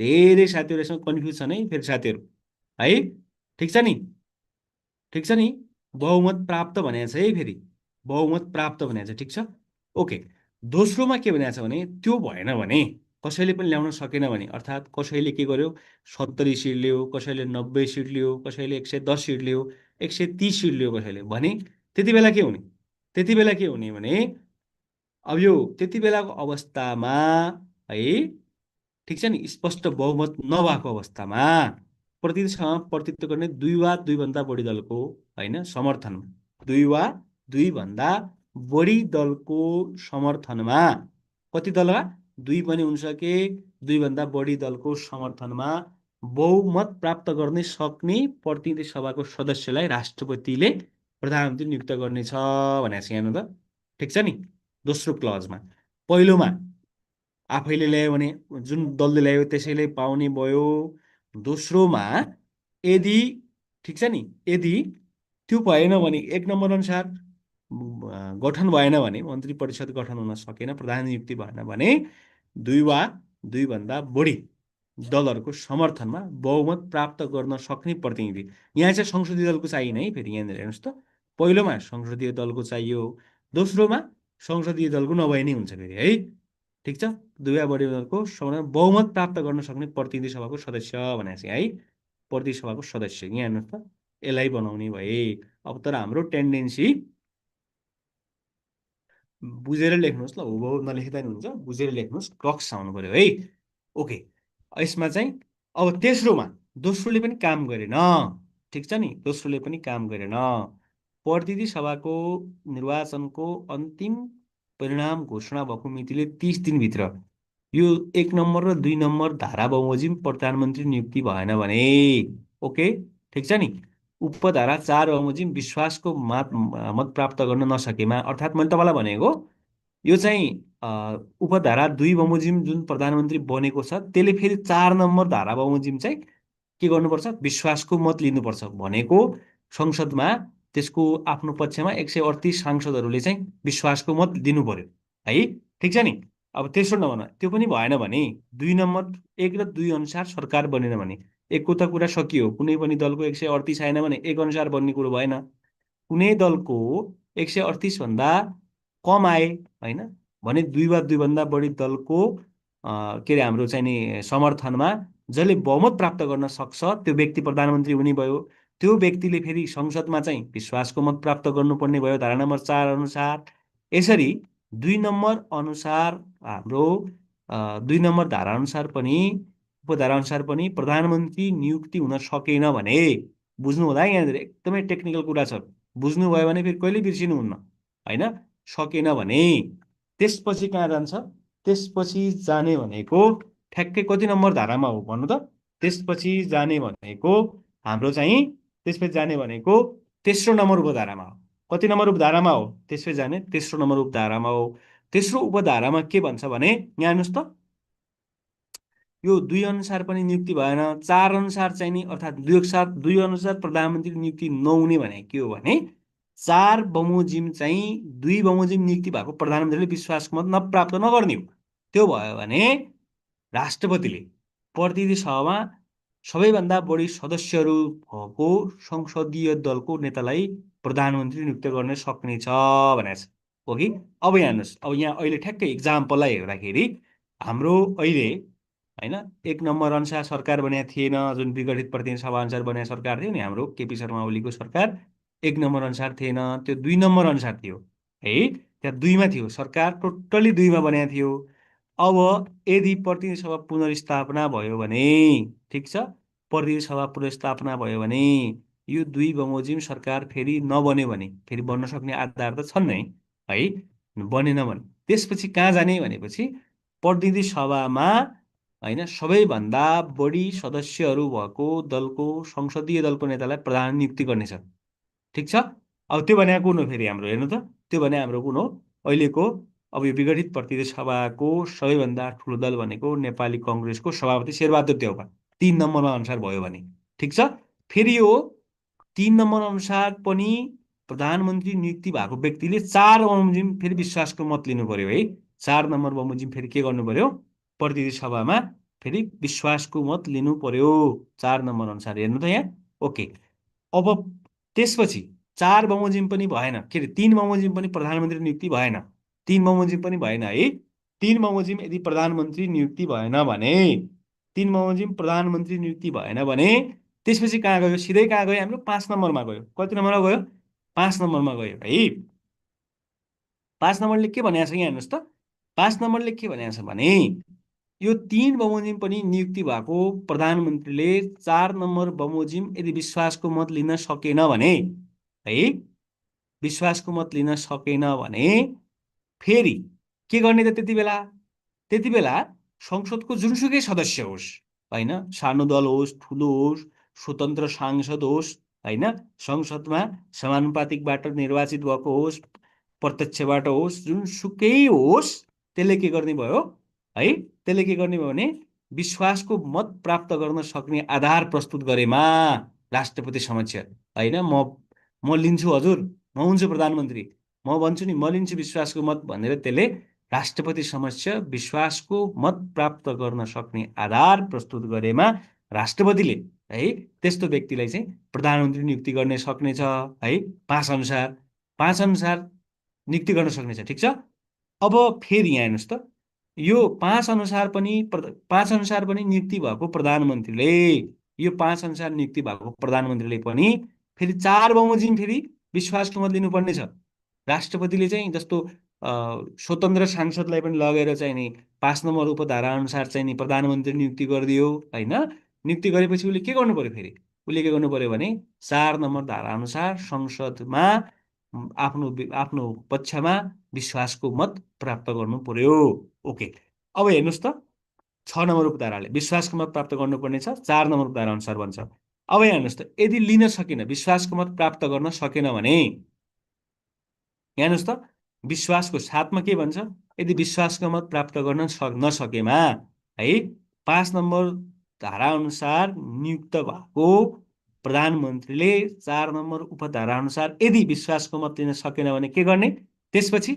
धेरै साथीहरू यसमा कन्फ्युज छन् है फेरि साथीहरू है। ठिक छ नि, ठिक छ नि। बहुमत प्राप्त भनेको छ है, फेरि बहुमत प्राप्त भनेको छ, ठिक छ। ओके, दोस्रोमा के भनेको छ भने त्यो भएन भने, कसैले पनि ल्याउन सकेन भने, अर्थात् कसैले के गर्यो, 70 सिट लियो, कसैले 90 सिट लियो, कसैले 110 सिट लियो, 130 सिट लियो कसैले भने, त्यति बेला के हुने, त्यति बेला के हुने भने, अब यो त्यति बेलाको अवस्थामा है, ठिक छ नि, स्पष्ट बहुमत नभएको अवस्थामा प्रतिनिधिसभामा प्रतिनिधित्व गर्ने दुई वा दुईभन्दा बढी दलको होइन समर्थनमा, दुई वा दुईभन्दा बढी दलको समर्थनमा, कति दलमा, दुई पनि हुन्छ कि दुईभन्दा बढी दलको समर्थनमा बहुमत प्राप्त गर्न सक्ने प्रतिनिधि सभाको सदस्यलाई राष्ट्रपतिले प्रधानमन्त्री नियुक्त गर्नेछ भनेको छ यहाँ त। ठिक छ नि, दोस्रो क्लजमा। पहिलोमा आफैले ल्यायो भने, जुन दलले ल्यायो त्यसैले पाउने भयो। दोस्रोमा यदि, ठिक छ नि, यदि त्यो भएन भने, एक नम्बर अनुसार गठन भएन भने, मन्त्री परिषद गठन हुन सकेन, प्रधान नियुक्ति भएन भने, दुई वा दुईभन्दा बढी दलहरूको समर्थनमा बहुमत प्राप्त गर्न सक्ने प्रतिनिधि, यहाँ चाहिँ संसदीय दलको चाहिएन है, फेरि यहाँनिर हेर्नुहोस् त, पहिलोमा संसदीय दलको चाहियो, दोस्रोमा संसदीय दलको नभए नै हुन्छ फेरि है। ठिक छ, दुई वा बढी दलको बहुमत प्राप्त गर्न सक्ने प्रतिनिधि सभाको सदस्य भनेको चाहिँ है, प्रतिनिधि सभाको सदस्य, यहाँ हेर्नुहोस् त, यसलाई बनाउने भए। अब तर हाम्रो टेन्डेन्सी, बुझेर लेख्नुहोस् ल, हुबहु नलेख्दा नि हुन्छ, बुझेर लेख्नुहोस्, क्रक्स आउनु पर्यो है। ओके, यसमा चाहिँ अब तेस्रोमा दोस्रोले पनि काम गरेन, ठिक छ नि, दोस्रोले पनि काम गरेन। प्रतिनिधि सभाको निर्वाचनको अन्तिम परिणाम घोषणा भएको मितिले 30 दिनभित्र यो 1 नम्बर र 2 नम्बर धारा बमोजिम प्रधानमन्त्री नियुक्ति भएन भने, ओके, ठिक छ नि, उपधारा 4 बमोजिम विश्वासको मत प्राप्त गर्न नसकेमा, अर्थात् मैले तपाईँलाई भनेको यो चाहिँ उपधारा 2 बमोजिम जुन प्रधानमन्त्री बनेको छ त्यसले फेरि 4 नम्बर धारा बमोजिम चाहिँ के गर्नुपर्छ, विश्वासको मत लिनुपर्छ भनेको, संसदमा त्यसको आफ्नो पक्षमा 138 सांसदहरूले चाहिँ विश्वासको मत दिनु पर्यो है। ठिक छ नि। अब तेस्रो नम्बरमा त्यो पनि भएन भने, 2 नम्बर 1 र 2 अनुसार सरकार बनेन भने, एकको त कुरा सकियो, कुनै पनि दलको 138 आएन भने एक अनुसार बन्ने कुरो भएन। कुनै दलको 138 भन्दा कम आए होइन भने, दुई वा दुईभन्दा बढी दलको के अरे हाम्रो चाहिँ नि समर्थनमा जसले बहुमत प्राप्त गर्न सक्छ त्यो व्यक्ति प्रधानमन्त्री हुने भयो। त्यो व्यक्तिले फेरि संसदमा चाहिँ विश्वासको मत प्राप्त गर्नुपर्ने भयो धारा नम्बर 4 अनुसार। यसरी 2 नम्बर अनुसार हाम्रो 2 नम्बर धारा अनुसार पनि उपधारा अनुसार पनि प्रधानमन्त्री नियुक्ति हुन सकेन भने, बुझ्नु होला यहाँनिर एकदमै टेक्निकल कुरा छ, बुझ्नुभयो भने फेरि कहिले बिर्सिनुहुन्न होइन। सकेन भने त्यसपछि कहाँ जान्छ, त्यसपछि जाने भनेको ठ्याक्कै कति नम्बर धारामा हो भन्नु त, त्यसपछि जाने भनेको हाम्रो चाहिँ त्यसपछि जाने भनेको तेस्रो नम्बर उपधारामा हो। कति नम्बर उपधारामा हो, त्यसपछि जाने तेस्रो नम्बर उपधारामा हो। तेस्रो उपधारामा के भन्छ भने यहाँ हेर्नुहोस् त, यो 2 अनुसार पनि नियुक्ति भएन, 4 अनुसार चाहिँ नि अर्थात् 2 अनुसार प्रधानमन्त्री नियुक्ति नहुने भने के हो भने 4 बमोजिम चाहिँ 2 बमोजिम नियुक्ति भएको प्रधानमन्त्रीले विश्वासको मत नप्राप्त नगर्ने हो। त्यो भयो भने राष्ट्रपतिले प्रतिनिधि सभामा सबैभन्दा बढी सदस्यहरू भएको संसदीय दलको नेतालाई प्रधानमन्त्री नियुक्त गर्न सक्नेछ भनेको छ हो कि। अब यहाँ हेर्नुहोस्, अब यहाँ अहिले ठ्याक्कै इक्जाम्पललाई हेर्दाखेरि हाम्रो अहिले होइन 1 नम्बर अनुसार सरकार बनेको थिएन, जुन विघटित प्रतिनिधि सभा अनुसार बनेको सरकार थियो नि हाम्रो केपी शर्मा ओलीको सरकार, 1 नम्बर अनुसार थिएन, त्यो 2 नम्बर अनुसार थियो है। त्यहाँ 2 मा थियो, सरकार टोटल्ली 2 मा बनेको थियो। अब यदि प्रतिनिधि सभा पुनर्स्थापना भयो भने, ठिक छ, प्रतिनिधि सभा पुनर्स्थापना भयो भने यो 2 बमोजिम सरकार फेरि नबन्यो भने, फेरि बन्न सक्ने आधार त छन् नै है, बनेन भने त्यसपछि कहाँ जाने भनेपछि प्रतिनिधि सभामा होइन सबैभन्दा बढी सदस्यहरू भएको दलको संसदीय दलको नेतालाई प्रधान नियुक्ति गर्नेछ। ठिक छ। अब त्यो भनेको कुन हो फेरि हाम्रो, हेर्नु त, त्यो भने हाम्रो कुन हो अहिलेको अब यो विघटित प्रतिनिधि सभाको सबैभन्दा ठुलो दल भनेको नेपाली कङ्ग्रेसको सभापति शेरबहादुर देउवा 3 नम्बरमा अनुसार भयो भने, ठिक छ। फेरि यो 3 नम्बर अनुसार पनि प्रधानमन्त्री नियुक्ति भएको व्यक्तिले 4 बमोजिम फेरि विश्वासको मत लिनु पर्यो है। 4 नम्बर बमोजिम फेरि के गर्नु पर्यो, प्रतिनिधि सभामा फेरि विश्वासको मत लिनु पर्यो 4 नम्बर अनुसार। हेर्नु त यहाँ, ओके। अब त्यसपछि 4 बमोजिम पनि भएन, के अरे 3 बमोजिम पनि प्रधानमन्त्री नियुक्ति भएन, 3 बमोजिम पनि भएन है। 3 बमोजिम यदि प्रधानमन्त्री नियुक्ति भएन भने, 3 बमोजिम प्रधानमन्त्री नियुक्ति भएन भने त्यसपछि कहाँ गयो, सिधै कहाँ गयो, हाम्रो 5 नम्बरमा गयो। कति नम्बरमा गयो, 5 नम्बरमा गयो है। 5 नम्बरले के भनेको छ यहाँ हेर्नुहोस् त, 5 नम्बरले के भनेको छ भने यो 3 बमोजिम पनि नियुक्ति भएको प्रधानमन्त्रीले 4 नम्बर बमोजिम यदि विश्वासको मत लिन सकेन भने है, विश्वासको मत लिन सकेन भने फेरि के गर्ने त, त्यति बेला संसदको जुनसुकै सदस्य होस् होइन, सानो दल होस् ठुलो होस् स्वतन्त्र सांसद होस् होइन, संसदमा समानुपातिकबाट निर्वाचित भएको होस् प्रत्यक्षबाट होस् जुनसुकै होस्, त्यसले के गर्ने भयो है, त्यसले के गर्ने भयो भने विश्वासको मत प्राप्त गर्न सक्ने आधार प्रस्तुत गरेमा राष्ट्रपति समक्ष होइन, म लिन्छु हजुर, म हुन्छु प्रधानमन्त्री, म भन्छु नि म लिन्छु विश्वासको मत भनेर त्यसले राष्ट्रपति समक्ष विश्वासको मत प्राप्त गर्न सक्ने आधार प्रस्तुत गरेमा राष्ट्रपतिले है त्यस्तो व्यक्तिलाई चाहिँ प्रधानमन्त्री नियुक्ति गर्न सक्नेछ है। 5 अनुसार नियुक्ति गर्न सक्नेछ, ठिक छ। अब फेरि यहाँ हेर्नुहोस् त, यो 5 अनुसार पनि नियुक्ति भएको प्रधानमन्त्रीले, यो 5 अनुसार नियुक्ति भएको प्रधानमन्त्रीले पनि फेरि 4 बमोजिम फेरि विश्वासको मत लिनुपर्ने छ। राष्ट्रपतिले चाहिँ जस्तो स्वतन्त्र सांसदलाई पनि लगेर चाहिँ नि 5 नम्बर उपधारा अनुसार चाहिँ नि प्रधानमन्त्री नियुक्ति गरिदियो होइन, नियुक्ति गरेपछि उसले के गर्नु पर्यो, फेरि उसले के गर्नु पर्यो भने 4 नम्बर धारा अनुसार संसदमा आफ्नो पक्षमा विश्वासको मत प्राप्त गर्नु पर्यो। ओके। अब हेर्नुहोस् त, 6 नम्बर उपधाराले विश्वासको मत प्राप्त गर्नुपर्ने छ, 4 नम्बर उपधारा अनुसार भन्छ। अब यहाँ हेर्नुहोस् त, यदि लिन सकेन, विश्वासको मत प्राप्त गर्न सकेन भने यहाँ हेर्नुहोस् त, विश्वासको साथमा के भन्छ, यदि विश्वासको मत प्राप्त गर्न नसकेमा है 5 नम्बर धारा अनुसार नियुक्त भएको प्रधानमन्त्रीले 4 नम्बर उपधारा अनुसार यदि विश्वासको मत लिन सकेन भने के गर्ने, त्यसपछि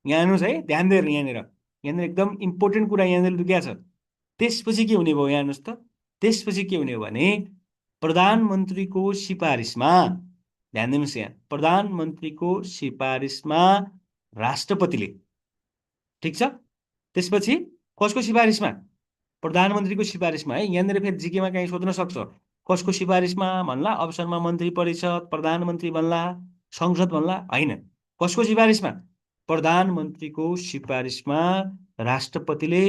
यहाँ हेर्नुहोस् है, ध्यान दिएर यहाँनिर एकदम इम्पोर्टेन्ट कुरा यहाँनिर लुकिया छ। त्यसपछि के हुने भयो, यहाँ हेर्नुहोस् त, त्यसपछि के हुने हो भने प्रधानमन्त्रीको सिफारिसमा, ध्यान दिनुहोस् यहाँ, प्रधानमन्त्रीको सिफारिसमा राष्ट्रपतिले, ठिक छ, त्यसपछि कसको सिफारिसमा, प्रधानमन्त्रीको सिफारिसमा है। यहाँनिर फेरि जिकेमा कहीँ सोध्न सक्छ कसको सिफारिसमा भन्ला, अप्सनमा मन्त्री परिषद, प्रधानमन्त्री भन्ला, संसद भन्ला, होइन, कसको सिफारिसमा, प्रधानमन्त्रीको सिफारिसमा राष्ट्रपतिले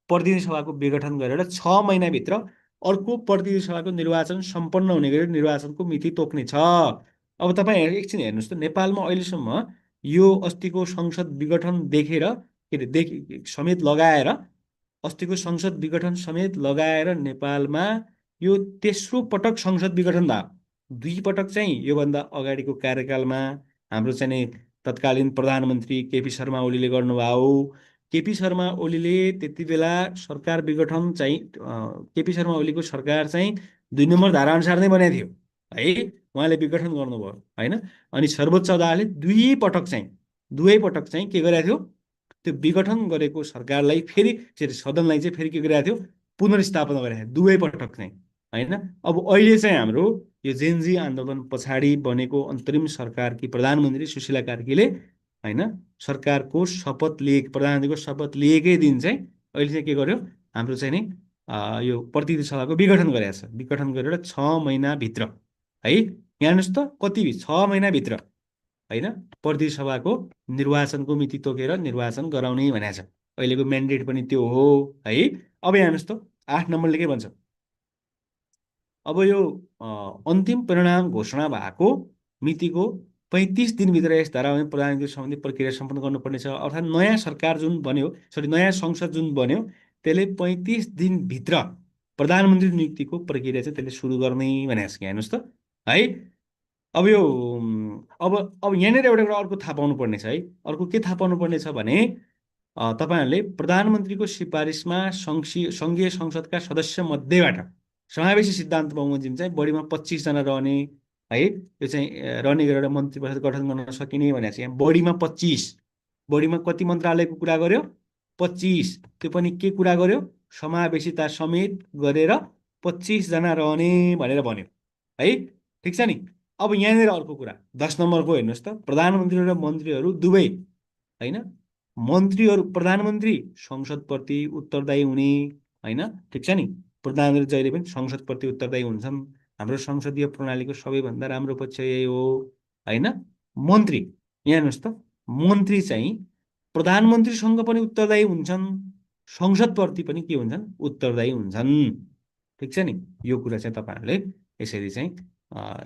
प्रतिनिधि सभाको विघटन गरेर 6 महिनाभित्र अर्को प्रतिनिधि सभाको निर्वाचन सम्पन्न हुने गरी निर्वाचनको मिति तोक्ने छ। अब तपाईँ एकछिन हेर्नुहोस् त, नेपालमा अहिलेसम्म यो अस्तिको संसद विघटन देखेर के अरे समेत लगाएर, अस्तिको संसद विघटन समेत लगाएर नेपालमा यो तेस्रो पटक संसद विघटन भयो। 2 पटक चाहिँ योभन्दा अगाडिको कार्यकालमा हाम्रो चाहिँ नि तत्कालीन प्रधानमन्त्री केपी शर्मा ओलीले गर्नुभयो। केपी शर्मा ओलीले त्यति बेला सरकार विघटन चाहिँ केपी शर्मा ओलीको सरकार चाहिँ 2 नम्बर धारा अनुसार नै बनेको थियो है। उहाँले विघटन गर्नुभयो होइन। अनि सर्वोच्च अदालतले दुवै पटक चाहिँ के गरेको थियो, त्यो विघटन गरेको सरकारलाई फेरि सदनलाई चाहिँ फेरि के गरेको थियो, पुनर्स्थापना गरेको थियो 2 पटक चाहिँ होइन। अब अहिले चाहिँ हाम्रो यो जेनजी आन्दोलन पछाडि बनेको अन्तरिम सरकारकी प्रधानमन्त्री सुशीला कार्कीले होइन सरकारको शपथ लिए प्रधानमन्त्रीको शपथ लिएकै दिन चाहिँ अहिले चाहिँ के गर्यो, हाम्रो चाहिँ नि यो प्रतिनिधि सभाको विघटन गरेको छ। विघटन गरेर 6 महिनाभित्र है, यहाँ हेर्नुहोस् त कति 6 महिनाभित्र होइन प्रतिनिधि सभाको निर्वाचनको मिति तोकेर निर्वाचन गराउने भनेको छ। अहिलेको म्यान्डेट पनि त्यो हो है। अब यहाँ हेर्नुहोस् त 8 नम्बरले के भन्छ, अब यो अन्तिम परिणाम घोषणा भएको मितिको 35 दिनभित्र यस धारामा प्रधानमन्त्री सम्बन्धी प्रक्रिया सम्पन्न गर्नुपर्नेछ। अर्थात् नयाँ सरकार जुन बन्यो, नयाँ संसद जुन बन्यो त्यसले 35 दिनभित्र प्रधानमन्त्री नियुक्तिको प्रक्रिया चाहिँ त्यसले सुरु गर्ने भनेको छ। हेर्नुहोस् त है। अब यो अब यहाँनिर एउटा कुरा अर्को थाहा पाउनु पर्ने छ है। अर्को के थाहा पाउनु पर्ने छ भने तपाईँहरूले प्रधानमन्त्रीको सिफारिसमा सङ्घीय संसदका सदस्य मध्येबाट समावेशी सिद्धान्त बमोजिम चाहिँ बढीमा 25जना रहने है, यो चाहिँ रहने गरेर मन्त्री परिषद गठन गर्न सकिने भनेको छ। यहाँ बढीमा कति मन्त्रालयको कुरा गर्यो, 25। त्यो पनि के कुरा गर्यो, समावेशिता समेत गरेर 25जना रहने भनेर भन्यो है। ठिक छ नि। अब यहाँनिर अर्को कुरा 10 नम्बरको हेर्नुहोस् त, प्रधानमन्त्री र मन्त्रीहरू दुवै होइन, मन्त्रीहरू प्रधानमन्त्री संसदप्रति उत्तरदायी हुने होइन। ठिक छ नि। प्रधानमन्त्री जहिले पनि संसदप्रति उत्तरदायी हुन्छन्। हाम्रो संसदीय प्रणालीको सबैभन्दा राम्रो पक्ष यही हो होइन। मन्त्री यहाँ हेर्नुहोस् त, मन्त्री चाहिँ प्रधानमन्त्रीसँग पनि उत्तरदायी हुन्छन्, संसदप्रति पनि के हुन्छन्, उत्तरदायी हुन्छन्। ठिक छ नि। यो कुरा चाहिँ तपाईँहरूले यसरी चाहिँ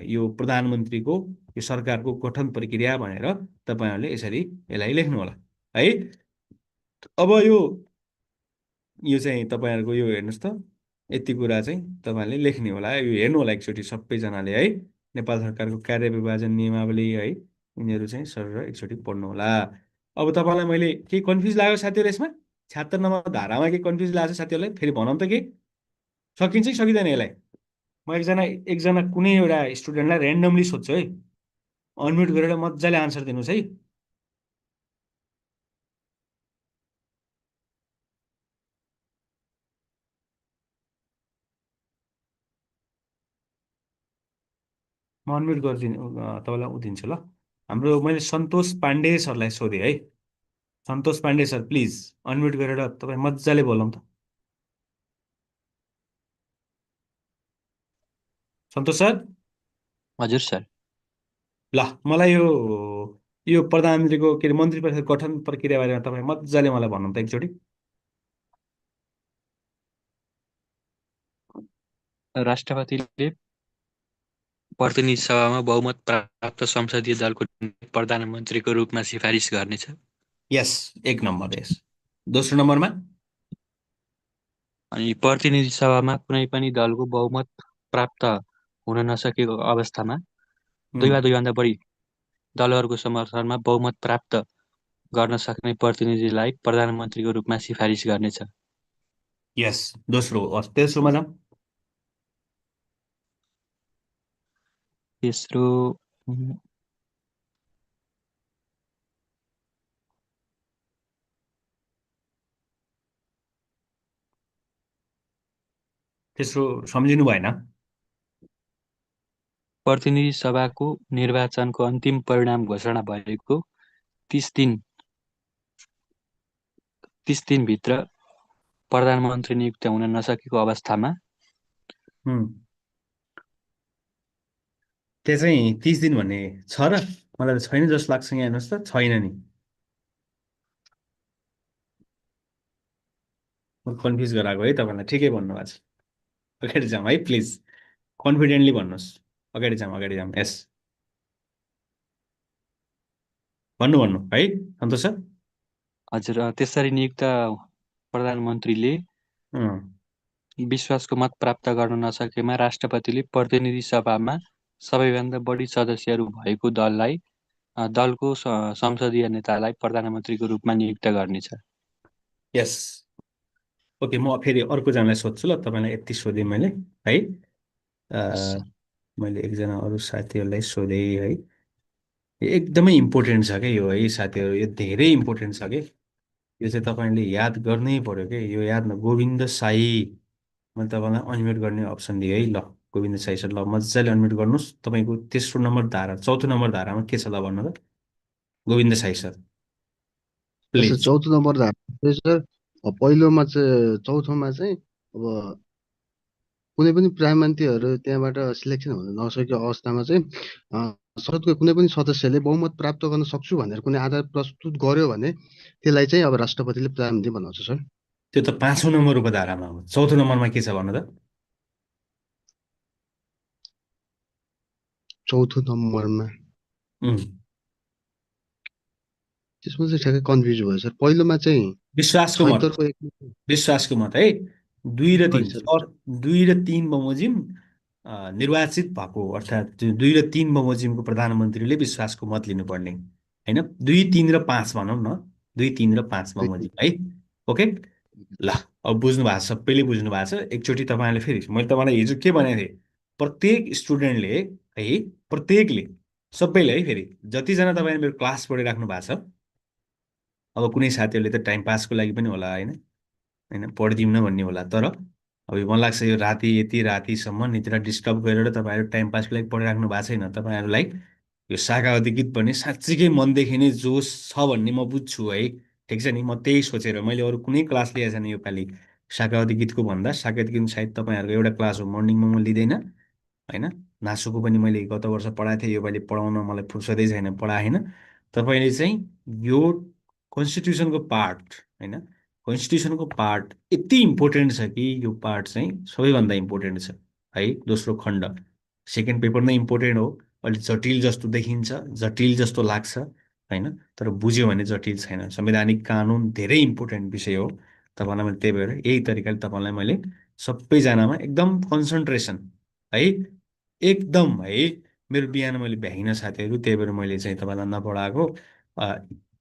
यो प्रधानमन्त्रीको यो सरकारको गठन प्रक्रिया भनेर तपाईँहरूले यसरी यसलाई लेख्नु होला है। अब यो चाहिँ तपाईँहरूको यो हेर्नुहोस् त, यति कुरा चाहिँ तपाईँहरूले लेख्ने होला, यो हेर्नु होला एकचोटि सबैजनाले है। नेपाल सरकारको कार्य विभाजन नियमावली है, यिनीहरू चाहिँ सर एकचोटि पढ्नु होला। अब तपाईँलाई मैले केही कन्फ्युज लाग्यो साथीहरू यसमा, 76 नम्बर धारामा केही कन्फ्युज लाग्छ साथीहरूलाई, फेरि भनौँ त के सकिन्छ कि सकिँदैन यसलाई। म एकजना कुनै एउटा स्टुडेन्टलाई ऱ्यान्डमली सोध्छु है, अनम्युट गरेर मजाले आन्सर दिनुहोस् है। म अनम्युट गरिदिनु तपाईँलाई दिन्छु ल। हाम्रो मैले सन्तोष पाण्डे सरलाई सोधेँ है। सन्तोष पाण्डे सर प्लिज अनम्युट गरेर तपाईँ मजाले बोलौँ त। सन्तोष सर। हजुर सर। ल मलाई यो प्रधानमन्त्रीको के अरे मन्त्री परिषद गठन प्रक्रिया बारेमा तपाईँ मजाले मलाई भन्नु त एकचोटि। राष्ट्रपतिले प्रतिनिधि सभामा बहुमत प्राप्त संसदीय दलको प्रधानमन्त्रीको रूपमा सिफारिस गर्नेछ। यस 1 नम्बर। यस दोस्रो नम्बरमा, अनि प्रतिनिधि सभामा कुनै पनि दलको बहुमत प्राप्त हुन नसकेको अवस्थामा 2 वा 2 भन्दा बढी दलहरूको समर्थनमा बहुमत प्राप्त गर्न सक्ने प्रतिनिधिलाई प्रधानमन्त्रीको रूपमा सिफारिस गर्नेछ। यस तेस्रोमा जाउँ। तेस्रो सम्झिनु भएन। प्रतिनिधि सभाको निर्वाचनको अन्तिम परिणाम घोषणा भएको 30 दिनभित्र प्रधानमन्त्री नियुक्त हुन नसकेको अवस्थामा त्यो चाहिँ 30 दिन भन्ने छ र मलाई त छैन जस्तो लाग्छ। यहाँ हेर्नुहोस् त, छैन नि। कन्फ्युज गराएको है तपाईँलाई, ठिकै भन्नुभएको छ। अगाडि जाउँ है प्लिज, कन्फिडेन्टली भन्नुहोस्। अगाडि जाउँ, अगाडि जाउँ। यस, भन्नु भन्नु है, सन्तोष सर। हजुर, त्यसरी नियुक्त प्रधानमन्त्रीले अँ, विश्वासको मत प्राप्त गर्न नसकेमा राष्ट्रपतिले प्रतिनिधि सभामा सबैभन्दा बढी सदस्यहरू भएको दलको संसदीय नेतालाई प्रधानमन्त्रीको रूपमा नियुक्त गर्नेछ। यस। ओके, म फेरि अर्कोजनालाई सोध्छु ल, तपाईँलाई यति सोधेँ मैले है। अ, मैले एकजना अरू साथीहरूलाई सोधेँ है। एकदमै इम्पोर्टेन्ट छ क्या यो है साथीहरू, यो धेरै इम्पोर्टेन्ट छ कि। यो चाहिँ तपाईँले याद गर्नै पर्यो कि, यो याद न। गोविन्द साई, मैले तपाईँलाई अनम्युट गर्ने अप्सन दिएँ है। ल, गोविन्द साई सर, ल मजाले अनम्युट गर्नुहोस्। तपाईँको तेस्रो नम्बर धारा, चौथो नम्बर धारामा के छ ल भन्नु त, गोविन्द साई सर जस्तो प्लिज। 4थो नम्बर धारा सर, पहिलोमा चाहिँ, चौथोमा चाहिँ अब कुनै पनि प्राइमन्त्रीहरू त्यहाँबाट सिलेक्सन हुन नसकेको अवस्थामा चाहिँ संसदको कुनै पनि सदस्यले बहुमत प्राप्त गर्न सक्छु भनेर कुनै आधार प्रस्तुत गर्यो भने त्यसलाई चाहिँ अब राष्ट्रपतिले प्रधानमन्त्री बनाउँछ सर। त्यो त 5औं नम्बरको धारामा हो। चौथो नम्बरमा के छ भन्नु त। चौथो नम्बरमा उम्, त्यसमा चाहिँ ठ्याक्कै कन्फ्युज भयो सर। पहिलोमा चाहिँ विश्वासको मत, 76 को एक विश्वासको मत है। 2 र 3 सरी सर। सर, 2 र 3 बमोजिम निर्वाचित भएको, अर्थात् 2 र 3 बमोजिमको प्रधानमन्त्रीले विश्वासको मत लिनुपर्ने होइन। 2, 3 र 5 भनौँ न, 2, 3 र 5 बमोजिम है। ओके, ल अब बुझ्नु भएको छ, सबैले बुझ्नु भएको छ। एकचोटि तपाईँले फेरि, मैले तपाईँलाई हिजो के भनेको थिएँ, प्रत्येक स्टुडेन्टले है, प्रत्येकले, सबैले है, फेरि जतिजना तपाईँले मेरो क्लास पढिराख्नु भएको छ, अब कुनै साथीहरूले त टाइम पासको लागि पनि होला होइन, होइन पढिदिउँ भन्ने होला, तर अब यो मलाई लाग्छ यो राति यति रातिसम्म निद्रा डिस्टर्ब गरेर तपाईँहरू टाइम पासको लागि पढिराख्नु भएको छैन। तपाईँहरूलाई यो शाखावती गीत भन्ने साँच्चीकै मनदेखि नै जोस छ भन्ने म बुझ्छु है। ठिक छ नि, म त्यही सोचेर मैले अरू कुनै क्लास लिएको छैन योपालि शाखावती गीतको भन्दा। शाखावती गीत सायद तपाईँहरूको एउटा क्लास हो, मर्निङमा म लिँदैन होइन। नासोको पनि मैले गत वर्ष पढाएको थिएँ, योपालि पढाउन मलाई फुर्सदै छैन, पढाएन। तपाईँले चाहिँ यो कन्स्टिट्युसनको पार्ट होइन, कन्स्टिट्युसनको पार्ट यति इम्पोर्टेन्ट छ कि यो पार्ट चाहिँ सबैभन्दा इम्पोर्टेन्ट छ है। दोस्रो खण्ड, सेकेन्ड पेपर नै इम्पोर्टेन्ट हो। अलिक जटिल जस्तो देखिन्छ, जटिल जस्तो लाग्छ होइन, तर बुझ्यो भने जटिल छैन। संवैधानिक कानुन धेरै इम्पोर्टेन्ट विषय हो। तपाईँलाई मैले त्यही भएर यही तरिकाले तपाईँलाई मैले सबैजनामा एकदम कन्सन्ट्रेसन है, एकदम है। मेरो बिहान मैले भ्याइनँ साथीहरू, त्यही भएर मैले चाहिँ तपाईँलाई नपढाएको। अ,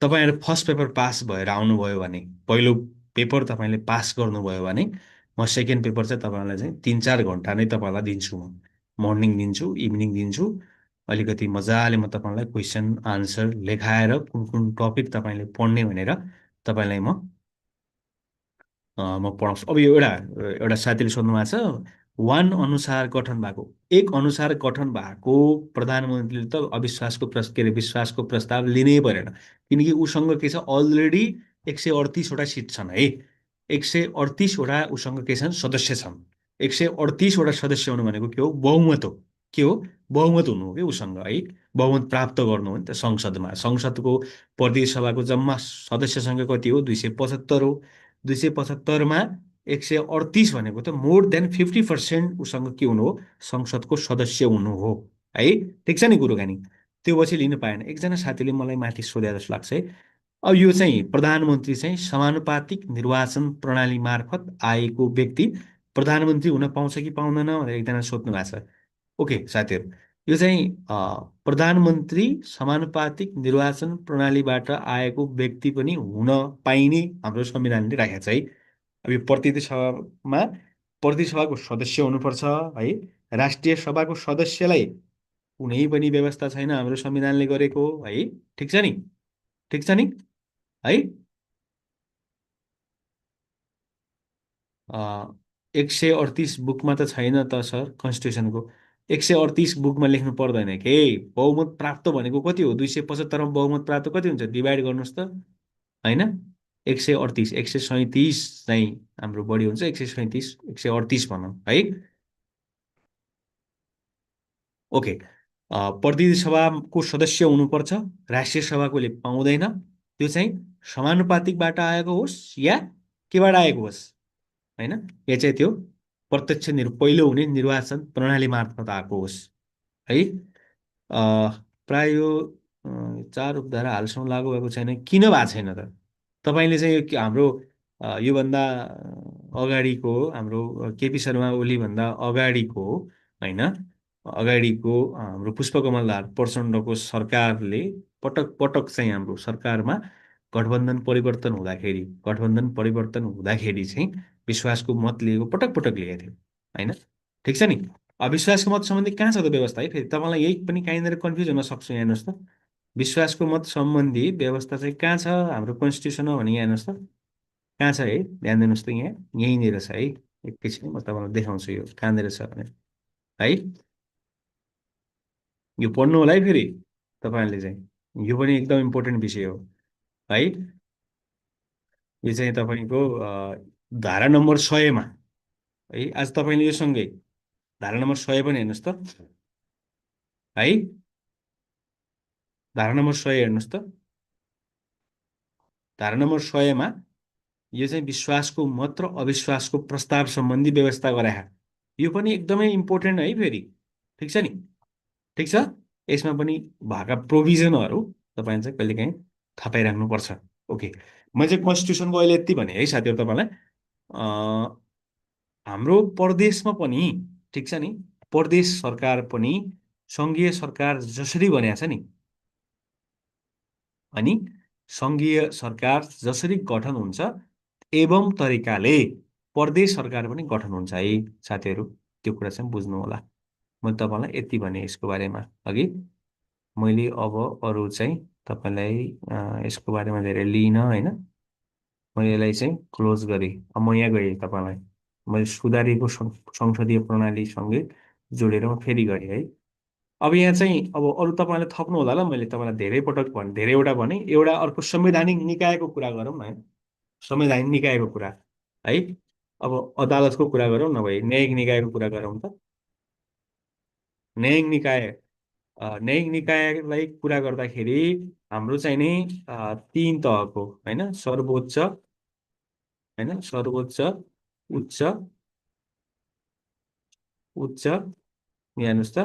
तपाईँहरू फर्स्ट पेपर पास भएर आउनुभयो भने, पहिलो पेपर तपाईँले पास गर्नुभयो भने, म सेकेन्ड पेपर चाहिँ तपाईँलाई चाहिँ 3-4 घन्टा नै तपाईँलाई दिन्छु। म मर्निङ दिन्छु, इभिनिङ दिन्छु। अलिकति मजाले म तपाईँलाई क्वेसन आन्सर लेखाएर कुन कुन टपिक तपाईँले पढ्ने भनेर तपाईँलाई म पढाउँछु। अब यो एउटा एउटा साथीले सोध्नु भएको छ, वान अनुसार गठन भएको, एक अनुसार गठन भएको प्रधानमन्त्रीले त अविश्वासको के अरे विश्वासको प्रस्ताव लिनै परेन, किनकि उसँग के छ, अलरेडी 138वटा सिट छन् है। 138वटा उसँग के छन्, सदस्य छन्। 138वटा सदस्य हुनु भनेको के हो, बहुमत हो। के हो, बहुमत हुनु हो कि उसँग है। बहुमत प्राप्त गर्नु हो नि त संसदमा। संसदको प्रतिनिधि सभाको जम्मा सदस्य सङ्ख्या कति हो, 275 हो। 275मा 138 भनेको त मोर देन 50% उसँग के हुनु हो, संसदको सदस्य हुनु हो है। ठिक छ नि कुरोकानी, त्यो पछि लिनु पाएन। एकजना साथीले मलाई माथि सोधे जस्तो लाग्छ है, अब यो चाहिँ प्रधानमन्त्री चाहिँ समानुपातिक निर्वाचन प्रणाली मार्फत आएको व्यक्ति प्रधानमन्त्री हुन पाउँछ कि पाउँदैन भनेर एकजना सोध्नु भएको छ। ओके साथीहरू, यो चाहिँ प्रधानमन्त्री समानुपातिक निर्वाचन प्रणालीबाट आएको व्यक्ति पनि हुन पाइने हाम्रो संविधानले राखेको छ है। अब यो प्रतिनिधि सभामा प्रतिनिधि सभाको सदस्य हुनुपर्छ है। राष्ट्रिय सभाको सदस्यलाई कुनै पनि व्यवस्था छैन हाम्रो संविधानले गरेको है। ठिक छ नि, ठिक छ नि है। 138 बुकमा त छैन त सर कन्स्टिट्युसनको। 138 बुकमा लेख्नु पर्दैन के, बहुमत प्राप्त भनेको कति हो, 275मा बहुमत प्राप्त कति हुन्छ, डिभाइड गर्नुहोस् त होइन। 138, 137 चाहिँ हाम्रो बढी हुन्छ, 137, 138 भनौँ है। ओके, प्रतिनिधि सभाको सदस्य हुनुपर्छ, राष्ट्रिय सभाकोले पाउँदैन। त्यो चाहिँ समानुपातिकबाट आएको होस् या केबाट आएको होस्, होइन, यो चाहिँ त्यो प्रत्यक्ष पहिलो हुने निर्वाचन प्रणाली मार्फत आएको होस् है। प्राय यो 4 उपधारा हालसम्म लागू भएको छैन, किन भएको छैन त? तपाईँले चाहिँ हाम्रो योभन्दा अगाडिको हाम्रो केपी शर्मा ओलीभन्दा अगाडिको होइन, अगाडिको हाम्रो पुष्पकमल दाहाल प्रचण्डको सरकारले पटक पटक चाहिँ हाम्रो सरकारमा गठबन्धन परिवर्तन हुँदाखेरि चाहिँ विश्वासको मत लिएको पटक पटक लिएको थियो होइन, ठिक छ नि। विश्वासको मत सम्बन्धी कहाँ छ त व्यवस्था है? फेरि तपाईँलाई यही पनि कहीँनिर कन्फ्युज हुन सक्छु। यहाँ हेर्नुहोस् त, विश्वासको मत सम्बन्धी व्यवस्था चाहिँ कहाँ छ हाम्रो कन्स्टिट्युसनमा भने यहाँ हेर्नुहोस् त कहाँ छ है, ध्यान दिनुहोस् त, यहाँ यहीँनिर छ है। एकैछिन म तपाईँलाई देखाउँछु यो कहाँनिर छ भने है। यो पढ्नु होला है फेरि तपाईँहरूले चाहिँ, यो पनि एकदम इम्पोर्टेन्ट विषय हो है। यो चाहिँ तपाईँको धारा नम्बर 100 है। आज तपाईँले यो सँगै धारा नम्बर 100 पनि हेर्नुहोस् त है। धारा नम्बर 100 हेर्नुहोस् त। धारा नम्बर 100 यो चाहिँ विश्वासको मत र अविश्वासको प्रस्ताव सम्बन्धी व्यवस्था गराए। यो पनि एकदमै इम्पोर्टेन्ट है फेरि, ठिक छ नि, ठिक छ। यसमा पनि भएका प्रोभिजनहरू तपाईँले चाहिँ कहिलेकाहीँ थाहा पाइराख्नुपर्छ। ओके, म चाहिँ कन्स्टिट्युसनको अहिले यति भने है साथीहरू तपाईँलाई। हाम्रो प्रदेशमा पनि ठिक छ नि, प्रदेश सरकार पनि सङ्घीय सरकार जसरी बनेको छ नि, अनि सङ्घीय सरकार जसरी गठन हुन्छ एवं तरिकाले प्रदेश सरकार पनि गठन हुन्छ है साथीहरू। त्यो कुरा चाहिँ बुझ्नु होला। मैले तपाईँलाई यति भने यसको बारेमा अघि। मैले अब अरू चाहिँ तपाईँलाई यसको बारेमा धेरै लिइनँ होइन। मैले यसलाई चाहिँ क्लोज गरेँ। अब म यहाँ गएँ, तपाईँलाई मैले सुधारिएको संसदीय प्रणालीसँगै जोडेर म फेरि गरेँ है। अब यहाँ चाहिँ अब अरू तपाईँले थप्नु होला ल, मैले तपाईँलाई धेरै पटक भने धेरैवटा भने एउटा अर्को संवैधानिक निकायको कुरा गरौँ न है। संवैधानिक निकायको कुरा है। अब अदालतको कुरा गरौँ नभए न्यायिक निकायको कुरा गरौँ त। न्यायिक निकाय न्यायिक निकायलाई कुरा गर्दाखेरि हाम्रो चाहिँ नि 3 तहको होइन, सर्वोच्च होइन, सर्वोच्च, उच्च, उच्च यहाँ हेर्नुहोस् त,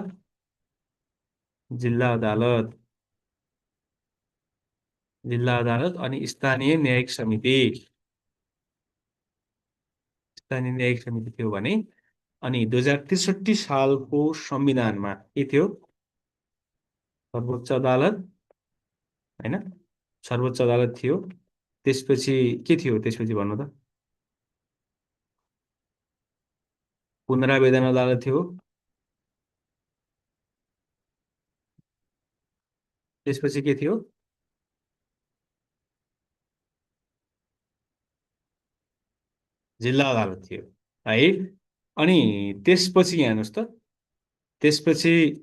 जिल्ला अदालत, जिल्ला अदालत अनि स्थानीय न्यायिक समिति। स्थानीय न्यायिक समिति थियो भने अनि 2063 सालको संविधानमा के थियो? सर्वोच्च अदालत होइन, सर्वोच्च अदालत थियो। त्यसपछि के थियो? त्यसपछि भन्नु त, पुनरावेदन अदालत थियो। त्यसपछि के थियो? जिल्ला अदालत थियो है। अनि त्यसपछि यहाँ हेर्नुहोस् त, त्यसपछि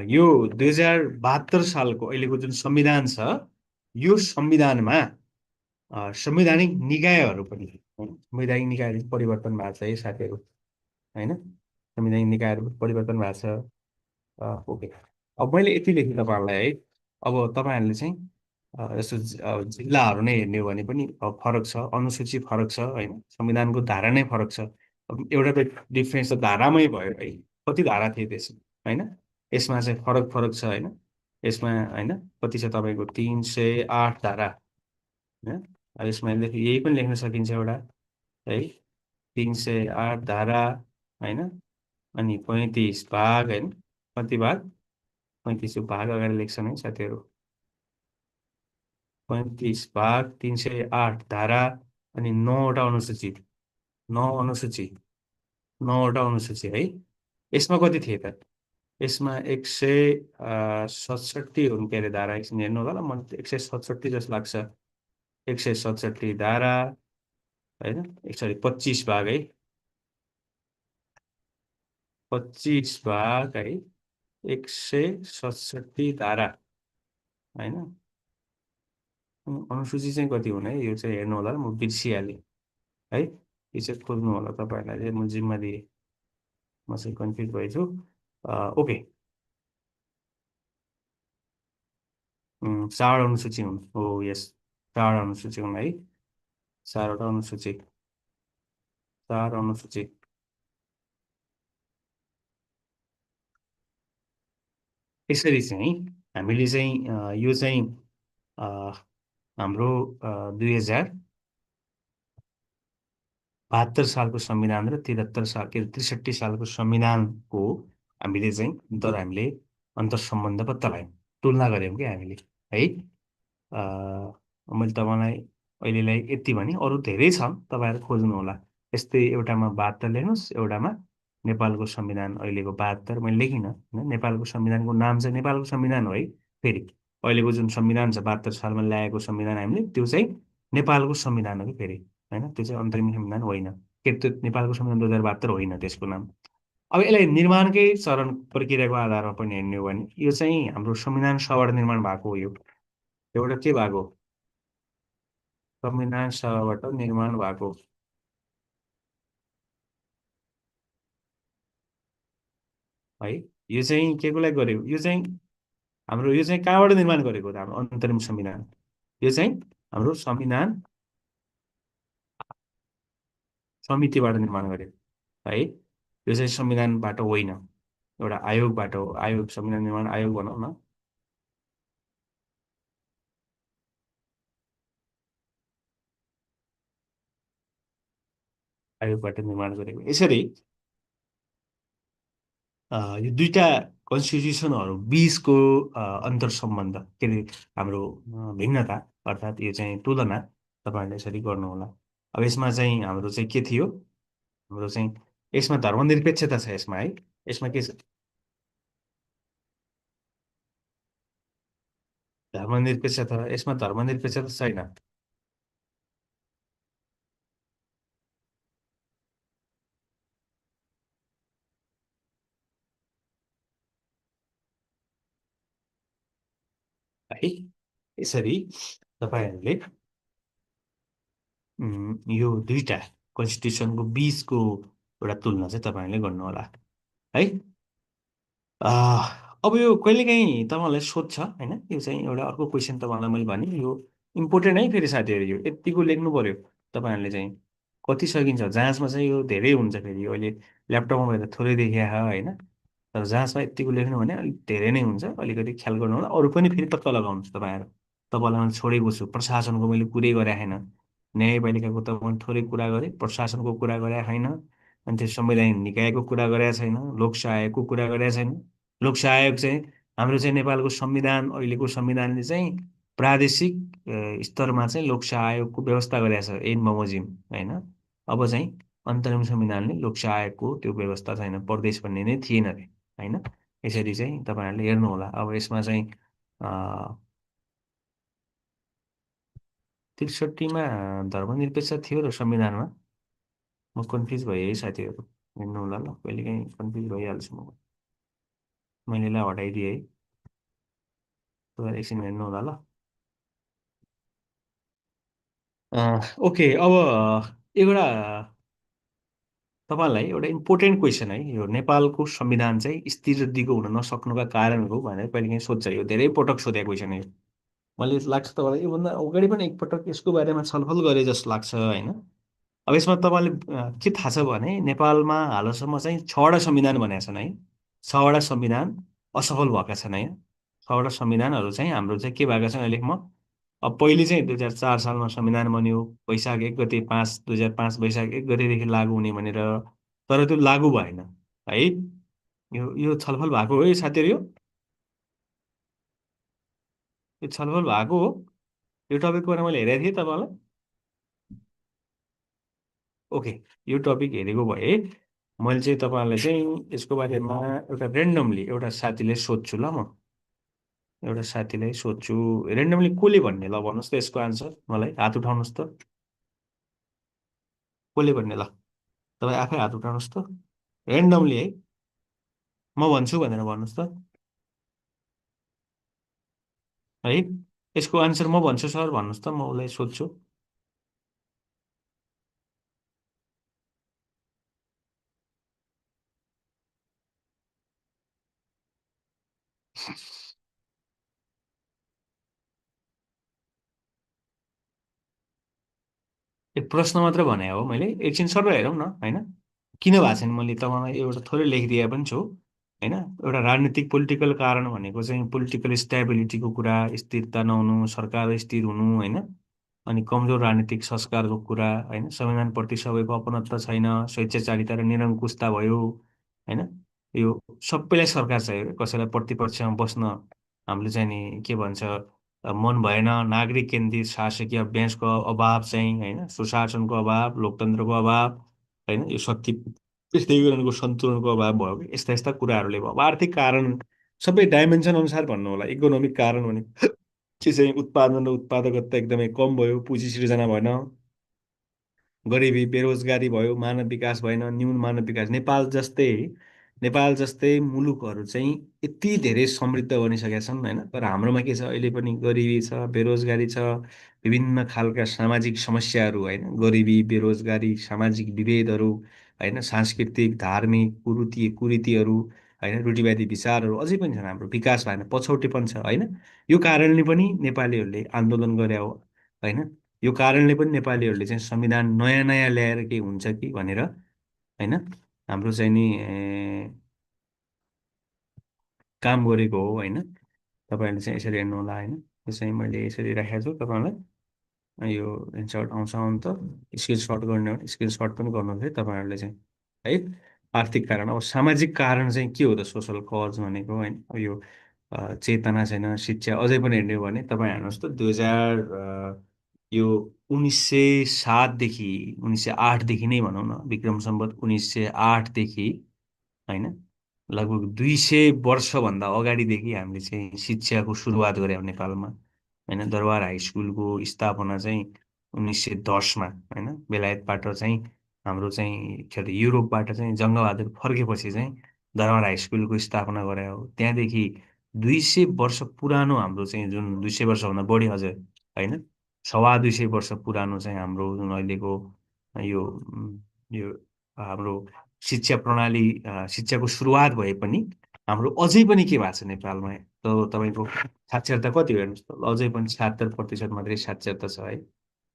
यो 2072 सालको अहिलेको जुन संविधान छ, यो संविधानमा संवैधानिक निकायहरू पनि संवैधानिक निकायहरू परिवर्तन भएको छ है साथीहरू होइन। संवैधानिक निकायहरू परिवर्तन भएको छ। ओके, अब मैले यति लेखेँ तपाईँहरूलाई है। अब तपाईँहरूले चाहिँ यस्तो जिल्लाहरू नै हेर्ने हो भने पनि फरक छ, अनुसूची फरक छ होइन, संविधानको धारा नै फरक छ। अब एउटा त डिफ्रेन्स त धारामै भयो है, कति धारा थिए त्यसमा होइन। यसमा चाहिँ फरक फरक छ होइन। यसमा होइन कति छ तपाईँको 308 धारा होइन। अब यसमा यही पनि लेख्न सकिन्छ एउटा है, 308 धारा होइन। अनि 35 भाग होइन, कति भाग? 35 भाग अगाडि लेख्छन् है साथीहरू। 35 भाग, 308 धारा अनि 9वटा अनुसूची, 9वटा अनुसूची है। यसमा कति थिए त? यसमा 167 हुन् के अरे धारा। एकछिन हेर्नु होला ल, मलाई 167 जस्तो लाग्छ। 167 धारा होइन, सरी 25 भाग है, 25 भाग है, 167 धारा होइन। अनुसूची चाहिँ कति हुने यो चाहिँ हेर्नु होला, म बिर्सिहालेँ है। यो चाहिँ खोज्नु होला तपाईँहरूलाई, म जिम्मा दिएँ, म चाहिँ कन्फ्युज भएछु। ओके, 4 अनुसूची हुन् हो, यस 4 अनुसूची हुन् है। चारवटा अनुसूची, चार अनुसूची। यसरी चाहिँ हामीले चाहिँ यो चाहिँ अ, हाम्रो 2072 सालको संविधान र 73 साल के 63 सालको संविधानको हामीले चाहिँ हामीले अन्तर्सम्बन्ध पत्ता लगायौँ, तुलना गऱ्यौँ कि हामीले है। मैले तपाईँलाई अहिलेलाई यति भने, अरू धेरै छन्, तपाईँहरू खोज्नु होला। यस्तै एउटामा 72 लेख्नुहोस्, एउटामा नेपालको संविधान अहिलेको 72 मैले लेखिनँ होइन। नेपालको संविधानको नाम चाहिँ नेपालको संविधान हो है। फेरि अहिलेको जुन संविधान छ 72 सालमा ल्याएको संविधान हामीले, त्यो चाहिँ नेपालको संविधान हो कि फेरि होइन, त्यो चाहिँ अन्तरिम संविधान होइन के, त्यो नेपालको संविधान 2072 होइन त्यसको नाम। अब यसलाई निर्माणकै चरण प्रक्रियाको आधारमा पनि हेर्ने हो भने यो चाहिँ हाम्रो संविधान सभाबाट निर्माण भएको हो। यो एउटा के भएको, संविधान सभाबाट निर्माण भएको है। यो चाहिँ के को लागि गरेको, यो चाहिँ हाम्रो, यो चाहिँ कहाँबाट निर्माण गरेको हो त, हाम्रो अन्तरिम संविधान। यो चाहिँ हाम्रो संविधान समितिबाट निर्माण गरेको है। यो चाहिँ संविधानबाट होइन, एउटा आयोगबाट हो। आयोग, संविधान निर्माण आयोग भनौँ न। आयोगबाट निर्माण गरेको। यसरी यो दुईटा कन्स्टिट्युसनहरू बिचको अन्तर्सम्बन्ध के अरे हाम्रो भिन्नता, अर्थात् यो चाहिँ तुलना तपाईँहरूले यसरी गर्नुहोला। अब यसमा चाहिँ हाम्रो चाहिँ के थियो, हाम्रो चाहिँ यसमा धर्मनिरपेक्षता छ यसमा है। यसमा के छ, धर्मनिरपेक्षता, यसमा धर्मनिरपेक्षता छैन है। यसरी तपाईँहरूले यो दुईटा कन्स्टिट्युसनको बिचको एउटा तुलना चाहिँ तपाईँहरूले गर्नुहोला है। अब यो कहिलेकाहीँ तपाईँहरूलाई सोध्छ होइन, यो चाहिँ एउटा अर्को क्वेसन तपाईँहरूलाई मैले भने, यो इम्पोर्टेन्ट है फेरि साथीहरू, यो यत्तिको लेख्नु पर्यो तपाईँहरूले चाहिँ। कति सकिन्छ जाँचमा चाहिँ यो धेरै हुन्छ, फेरि अहिले ल्यापटपमा हेर्दा थोरै देखिया होइन, तर जाँचमा यत्तिको लेख्नु भने अलिक धेरै नै हुन्छ। अलिकति ख्याल गर्नु होला। अरू पनि फेरि पत्ता लगाउनुहोस् तपाईँहरू। तपाईँलाई मैले छोडेको छु, प्रशासनको मैले कुरै गरेको छैन, न्यायपालिकाको त मैले थोरै कुरा गरेँ, प्रशासनको कुरा गरेको छैन, अनि त्यो संवैधानिक निकायको कुरा गरेका छैन, लोक सहायकको कुरा गरेका छैन। लोक सहायक चाहिँ हाम्रो चाहिँ नेपालको संविधान, अहिलेको संविधानले चाहिँ प्रादेशिक स्तरमा चाहिँ लोक सहायकको व्यवस्था गरेका छ ऐन बमोजिम होइन। अब चाहिँ अन्तरिम संविधानले लोक सहायकको त्यो व्यवस्था छैन, प्रदेश भन्ने नै थिएन अरे होइन। यसरी चाहिँ तपाईँहरूले हेर्नुहोला। अब यसमा चाहिँ 63मा धर्मनिरपेक्ष थियो र संविधानमा, म कन्फ्युज भएँ है साथीहरू, हेर्नु होला ल, कहिले काहीँ कन्फ्युज भइहाल्छु म, मैले यसलाई हटाइदिएँ है, तपाईँहरू एकछिन हेर्नु होला ल। ओके, अब एउटा तपाईँलाई एउटा इम्पोर्टेन्ट क्वेसन है, यो नेपालको संविधान चाहिँ स्थिर र दिगो हुन नसक्नुका कारणहरू भनेर कहिले काहीँ सोध्छ। यो धेरै पटक सोधेको क्वेसन हो। मैले लाग्छ तपाईँलाई योभन्दा अगाडि पनि एकपटक यसको बारेमा छलफल गरे जस्तो लाग्छ होइन। अब यसमा तपाईँले के थाहा छ भने नेपालमा हालसम्म चाहिँ 6वटा संविधान बनेका छन् है। 6वटा संविधान असफल भएका छन् है। 6वटा संविधानहरू चाहिँ हाम्रो चाहिँ के भएका छन् अहिलेसम्म। अब पहिले चाहिँ 2004 सालमा संविधान बन्यो, वैशाख 1 गते 2005 वैशाख 1 गतेदेखि लागू हुने भनेर, तर त्यो लागू भएन है। यो छलफल भएको हो, यो साथीहरू, यो छलफल भएको हो। यो टपिकको बारेमा मैले हेरेको थिएँ तपाईँलाई। ओके, यो टपिक हेरेको भए मैले चाहिँ तपाईँहरूलाई चाहिँ यसको बारेमा एउटा रेन्डमली एउटा साथीलाई सोध्छु ल। म एउटा साथीलाई सोध्छु रेन्डमली, कसले भन्ने ल भन्नुहोस् त यसको आन्सर मलाई, हात उठाउनुहोस् त, कसले भन्ने ल। तपाईँ आफै हात उठाउनुहोस् त, रेन्डमली है, म भन्छु भनेर भन्नुहोस् त है। यसको आन्सर म भन्छु सर भन्नुहोस् त, म उसलाई सोध्छु। एक प्रश्न मात्र भने हो मैले, एकछिन सर हेरौँ न होइन, किन भएको छैन मैले तपाईँलाई एउटा थोरै लेखिदिए पनि छु होइन। एउटा राजनीतिक पोलिटिकल कारण भनेको चाहिँ पोलिटिकल स्टेबिलिटीको कुरा, स्थिरता नहुनु, सरकार स्थिर हुनु होइन, अनि कमजोर राजनीतिक संस्कारको कुरा होइन, संविधानप्रति सबैको अपनत्व छैन, स्वेच्छाचारिता र निरङ्कुशता भयो होइन। यो सबैलाई सरकार चाहियो, कसैलाई प्रतिपक्षमा बस्न हामीले चाहिँ नि के भन्छ मन भएन, नागरिक केन्द्रित शासकीय अभ्यासको अभाव चाहिँ होइन, सुशासनको अभाव, लोकतन्त्रको अभाव होइन, यो शक्ति पृथ्वीकरणको सन्तुलनको अभाव भयो कि यस्ता यस्ता कुराहरूले भयो। अब आर्थिक कारण सबै डाइमेन्सन अनुसार भन्नु होला, इकोनोमिक कारण भने के चाहिँ उत्पादन र उत्पादकता एकदमै कम भयो, पुँजी सिर्जना भएन, गरिबी बेरोजगारी भयो, मानव विकास भएन, न्यून मानव विकास। नेपाल जस्तै मुलुकहरू चाहिँ यति धेरै समृद्ध बनिसकेका छन् होइन, तर हाम्रोमा के छ अहिले पनि गरिबी छ, बेरोजगारी छ, विभिन्न खालका सामाजिक समस्याहरू होइन, गरिबी बेरोजगारी सामाजिक विभेदहरू होइन, सांस्कृतिक धार्मिक कुरीतिहरू होइन, रूढिवादी विचारहरू अझै पनि छन्, हाम्रो विकास भएन, पछौटेपन छ होइन। यो कारणले पनि नेपालीहरूले आन्दोलन गरे हो होइन, यो कारणले पनि नेपालीहरूले चाहिँ संविधान नयाँ नयाँ ल्याएर के हुन्छ कि भनेर होइन हाम्रो चाहिँ नि काम गरेको हो होइन। तपाईँहरूले चाहिँ यसरी हेर्नु होला होइन, यो चाहिँ मैले यसरी राखेको छु तपाईँहरूलाई। यो इन्सर्ट आउँछ आउनु त स्क्रिनसट गर्ने हो, स्क्रिनसट पनि गर्नुहुन्छ है तपाईँहरूले चाहिँ है। आर्थिक कारण, अब सामाजिक कारण चाहिँ के हो त, सोसल कज भनेको होइन। अब यो चेतना छैन, शिक्षा अझै पनि हेर्ने हो भने तपाईँ हेर्नुहोस् त 2000 यो 1907देखि 1908देखि नै भनौँ न, विक्रम सम्वत 1908देखि होइन, लगभग 200 वर्षभन्दा अगाडिदेखि हामीले चाहिँ शिक्षाको सुरुवात गरे हो नेपालमा होइन। दरबार हाई स्कुलको स्थापना चाहिँ 1910मा होइन, बेलायतबाट चाहिँ हाम्रो चाहिँ के अरे युरोपबाट चाहिँ जङ्गबहादुर फर्केपछि चाहिँ दरबार हाई स्कुलको स्थापना गरे हो। त्यहाँदेखि 200 वर्ष पुरानो हाम्रो चाहिँ जुन 200 वर्षभन्दा बढी अझ होइन, 250 वर्ष पुरानो चाहिँ हाम्रो जुन अहिलेको यो यो हाम्रो शिक्षा प्रणाली, शिक्षाको सुरुवात भए पनि हाम्रो अझै पनि के भएको छ नेपालमा त तपाईँको साक्षरता कति हो हेर्नुहोस् त, अझै पनि 77% मात्रै साक्षरता छ है।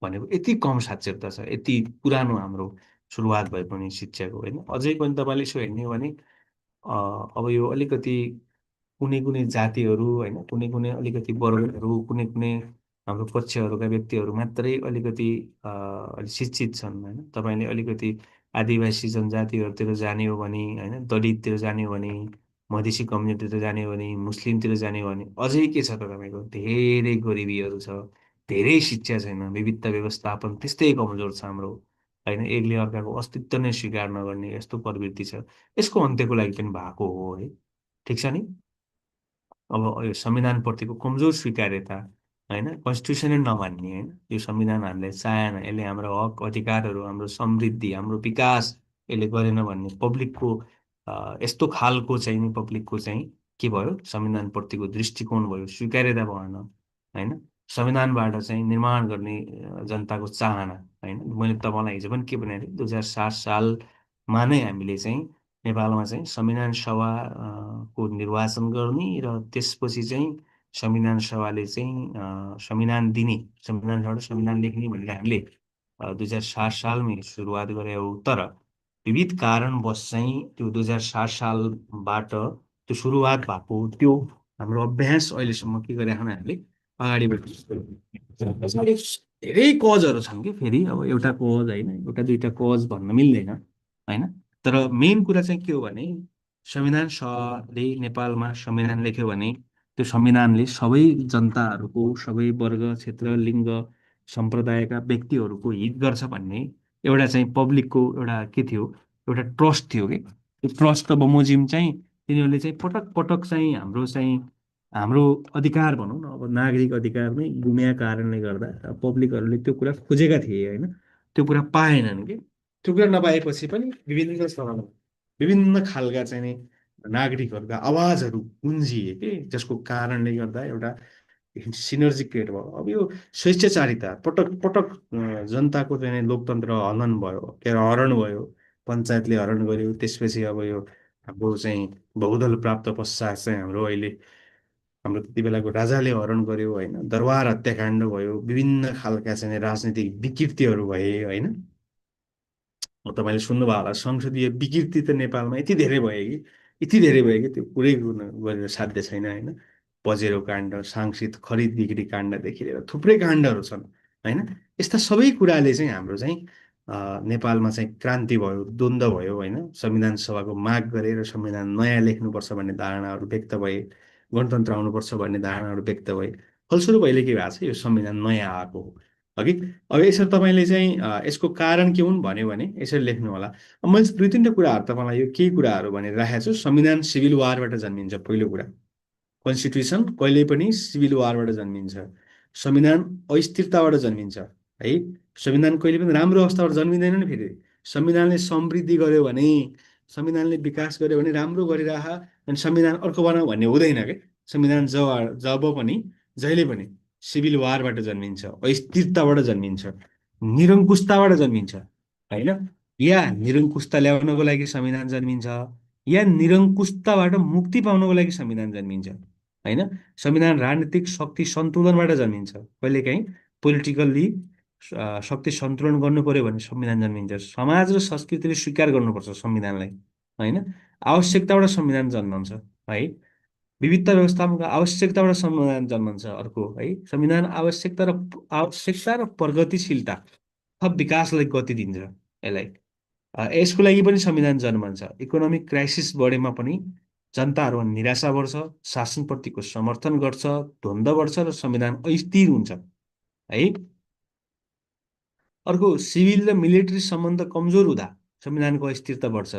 भनेको यति कम साक्षरता छ, यति पुरानो हाम्रो सुरुवात भए पनि शिक्षाको होइन। अझै पनि तपाईँले यसो हेर्ने हो भने अब यो अलिकति कुनै कुनै जातिहरू होइन, कुनै कुनै अलिकति वर्गहरू, कुनै कुनै हाम्रो पक्षहरूका व्यक्तिहरू मात्रै अलिकति शिक्षित छन् होइन। तपाईँले अलिकति आदिवासी जनजातिहरूतिर जाने हो भने होइन, दलिततिर जाने हो भने, मधेसी कम्युनिटीतिर जाने हो भने, मुस्लिमतिर जाने हो भने अझै के छ त तपाईँको धेरै गरिबीहरू छ, धेरै शिक्षा छैन, विविधता व्यवस्थापन त्यस्तै कमजोर छ हाम्रो होइन। एकले अर्काको अस्तित्व नै स्वीकार नगर्ने यस्तो प्रवृत्ति छ, यसको अन्त्यको लागि पनि भएको हो है। ठिक छ नि। अब यो संविधानप्रतिको कमजोर स्वीकार्यता होइन, कन्स्टिट्युसनै नमान्ने होइन, यो संविधान हामीले चाहेन, यसले हाम्रो हक अधिकारहरू, हाम्रो समृद्धि, हाम्रो विकास यसले गरेन भन्ने पब्लिकको यस्तो खालको चाहिँ नि पब्लिकको चाहिँ के भयो, संविधानप्रतिको दृष्टिकोण भयो, स्वीकार्यता भएन होइन। संविधानबाट चाहिँ निर्माण गर्ने जनताको चाहना होइन। मैले तपाईँलाई हिजो पनि के भनेको थिएँ, 2007 सालमा नै हामीले चाहिँ नेपालमा चाहिँ संविधान सभा को निर्वाचन गर्ने र त्यसपछि चाहिँ संविधान सभाले चाहिँ संविधान दिने, संविधान सभाबाट संविधान लेख्ने भनेर हामीले 2007 सालमै सुरुवात गरे हो। तर विविध कारणवश चाहिँ त्यो 2007 सालबाट त्यो सुरुवात भएको त्यो हाम्रो अभ्यास अहिलेसम्म के गरिरहेको हामीले अगाडि बढ्नु। धेरै कजहरू छन् कि फेरि, अब एउटा कज होइन, एउटा दुइटा कज भन्न मिल्दैन होइन। तर मेन कुरा चाहिँ के हो भने संविधान सभाले नेपालमा संविधान लेख्यो भने त्यो संविधानले सबै जनताहरूको, सबै वर्ग क्षेत्र लिङ्ग सम्प्रदायका व्यक्तिहरूको हित गर्छ भन्ने एउटा चाहिँ पब्लिकको एउटा के थियो, एउटा ट्रस्ट थियो कि। त्यो ट्रस्ट बमोजिम चाहिँ तिनीहरूले चाहिँ पटक पटक चाहिँ हाम्रो अधिकार भनौँ न, अब नागरिक अधिकार नै गुमेका कारणले गर्दा पब्लिकहरूले त्यो कुरा खोजेका थिए होइन, त्यो कुरा पाएनन् कि। त्यो कुरा नपाएपछि पनि विभिन्न खालका चाहिँ नि नागरिकहरूका आवाजहरू गुन्जिए कि, जसको कारणले गर्दा एउटा सिनर्जी क्रिएट भयो। अब यो स्वेच्छाचारिता पटक पटक जनताको चाहिँ लोकतन्त्र हनन भयो, के अरे हरण भयो, पञ्चायतले हरण गर्यो। त्यसपछि अब यो हाम्रो चाहिँ बहुदल प्राप्त पश्चात चाहिँ हाम्रो अहिले हाम्रो त्यति बेलाको राजाले हरण गर्यो होइन, दरबार हत्याकाण्ड भयो, विभिन्न खालका चाहिँ राजनीतिक विकृतिहरू भए होइन। तपाईँले सुन्नुभयो होला, संसदीय विकृति त नेपालमा यति धेरै भयो कि, यति धेरै भयो कि त्यो कुरै गरेर साध्य छैन होइन। पजेरो काण्ड, सांसित खरिद बिक्री काण्डदेखि लिएर थुप्रै काण्डहरू छन् होइन। यस्ता सबै कुराले चाहिँ हाम्रो चाहिँ नेपालमा चाहिँ क्रान्ति भयो, द्वन्द्व भयो होइन। संविधान सभाको माग गरे र संविधान नयाँ लेख्नुपर्छ भन्ने धारणाहरू व्यक्त भए, गणतन्त्र आउनुपर्छ भन्ने धारणाहरू व्यक्त भए। फलस्वरूप अहिले के भएको छ, यो संविधान नयाँ आएको हो अघि। अब यसरी तपाईँले चाहिँ यसको कारण के हुन् भन्यो भने यसरी लेख्नु होला। अब मैले दुई तिनवटा कुराहरू तपाईँलाई यो केही कुराहरू भनेर राखेको छु। संविधान सिभिल वारबाट जन्मिन्छ, पहिलो कुरा। कन्स्टिट्युसन कहिले पनि सिभिल वारबाट जन्मिन्छ। संविधान अस्थिरताबाट जन्मिन्छ है। संविधान कहिले पनि राम्रो अवस्थाबाट जन्मिँदैन नि। फेरि संविधानले समृद्धि गर्यो भने, संविधानले विकास गर्यो भने राम्रो गरिरह, अनि संविधान अर्को बनाऊ भन्ने हुँदैन क्या। संविधान जब जब पनि जहिले पनि सिभिल वारबाट जन्मिन्छ, अस्थिरताबाट जन्मिन्छ, निरङ्कुशताबाट जन्मिन्छ होइन। या निरङ्कुशता ल्याउनको लागि संविधान जन्मिन्छ, या निरङ्कुशताबाट मुक्ति पाउनको लागि संविधान जन्मिन्छ होइन। संविधान राजनीतिक शक्ति सन्तुलनबाट जन्मिन्छ। कहिलेकाहीँ पोलिटिकल्ली शक्ति सन्तुलन गर्नु पर्यो भने संविधान जन्मिन्छ। समाज र संस्कृतिले स्वीकार गर्नुपर्छ संविधानलाई होइन। आवश्यकताबाट संविधान जन्मन्छ है। विविधता व्यवस्थापनको आवश्यकताबाट संविधान जन्मन्छ अर्को है। संविधान आवश्यकता र प्रगतिशीलता, थप विकासलाई गति दिन्छ यसलाई। यसको लागि पनि संविधान जन्मन्छ। इकोनोमिक क्राइसिस बढेमा पनि जनताहरूमा निराशा बढ्छ, शासनप्रतिको समर्थन गर्छ, द्वन्द्व बढ्छ र संविधान अस्थिर हुन्छ है। अर्को, सिभिल र मिलिट्री सम्बन्ध कमजोर हुँदा संविधानको अस्थिरता बढ्छ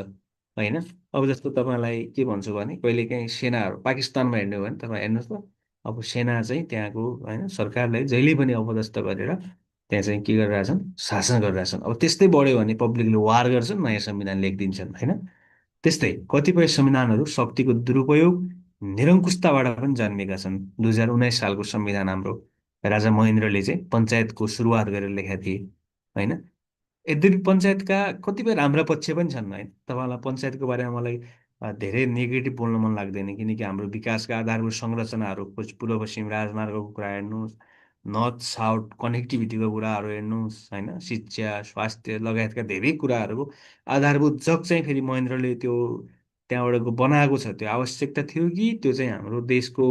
होइन। अब जस्तो तपाईँलाई के भन्छु भने, कहिलेकाहीँ सेनाहरू पाकिस्तानमा हेर्ने हो भने तपाईँ हेर्नुहोस् त, अब सेना चाहिँ त्यहाँको होइन सरकारलाई जहिले पनि अपदस्थ गरेर त्यहाँ चाहिँ के गरिरहेछन्, शासन गरिरहेछन्। अब त्यस्तै बढ्यो भने पब्लिकले वार गर्छन्, नयाँ संविधान लेखिदिन्छन् होइन। त्यस्तै कतिपय संविधानहरू शक्तिको दुरुपयोग, निरङ्कुशताबाट पनि जन्मेका छन्। 2019 सालको संविधान हाम्रो राजा महेन्द्रले चाहिँ पञ्चायतको सुरुवात गरेर लेखेका थिए होइन। यद्यपि पञ्चायतका कतिपय राम्रा पक्ष पनि छन् होइन। तपाईँलाई पञ्चायतको बारेमा मलाई धेरै नेगेटिभ बोल्न मन लाग्दैन, किनकि हाम्रो विकासका आधारभूत संरचनाहरू, पूर्व पश्चिम राजमार्गको कुरा हेर्नुहोस्, नर्थ साउथ कनेक्टिभिटीको कुराहरू हेर्नुहोस् होइन, शिक्षा स्वास्थ्य लगायतका धेरै कुराहरूको आधारभूत जग चाहिँ फेरि महेन्द्रले त्यो त्यहाँबाट बनाएको छ। त्यो आवश्यकता थियो कि त्यो चाहिँ हाम्रो देशको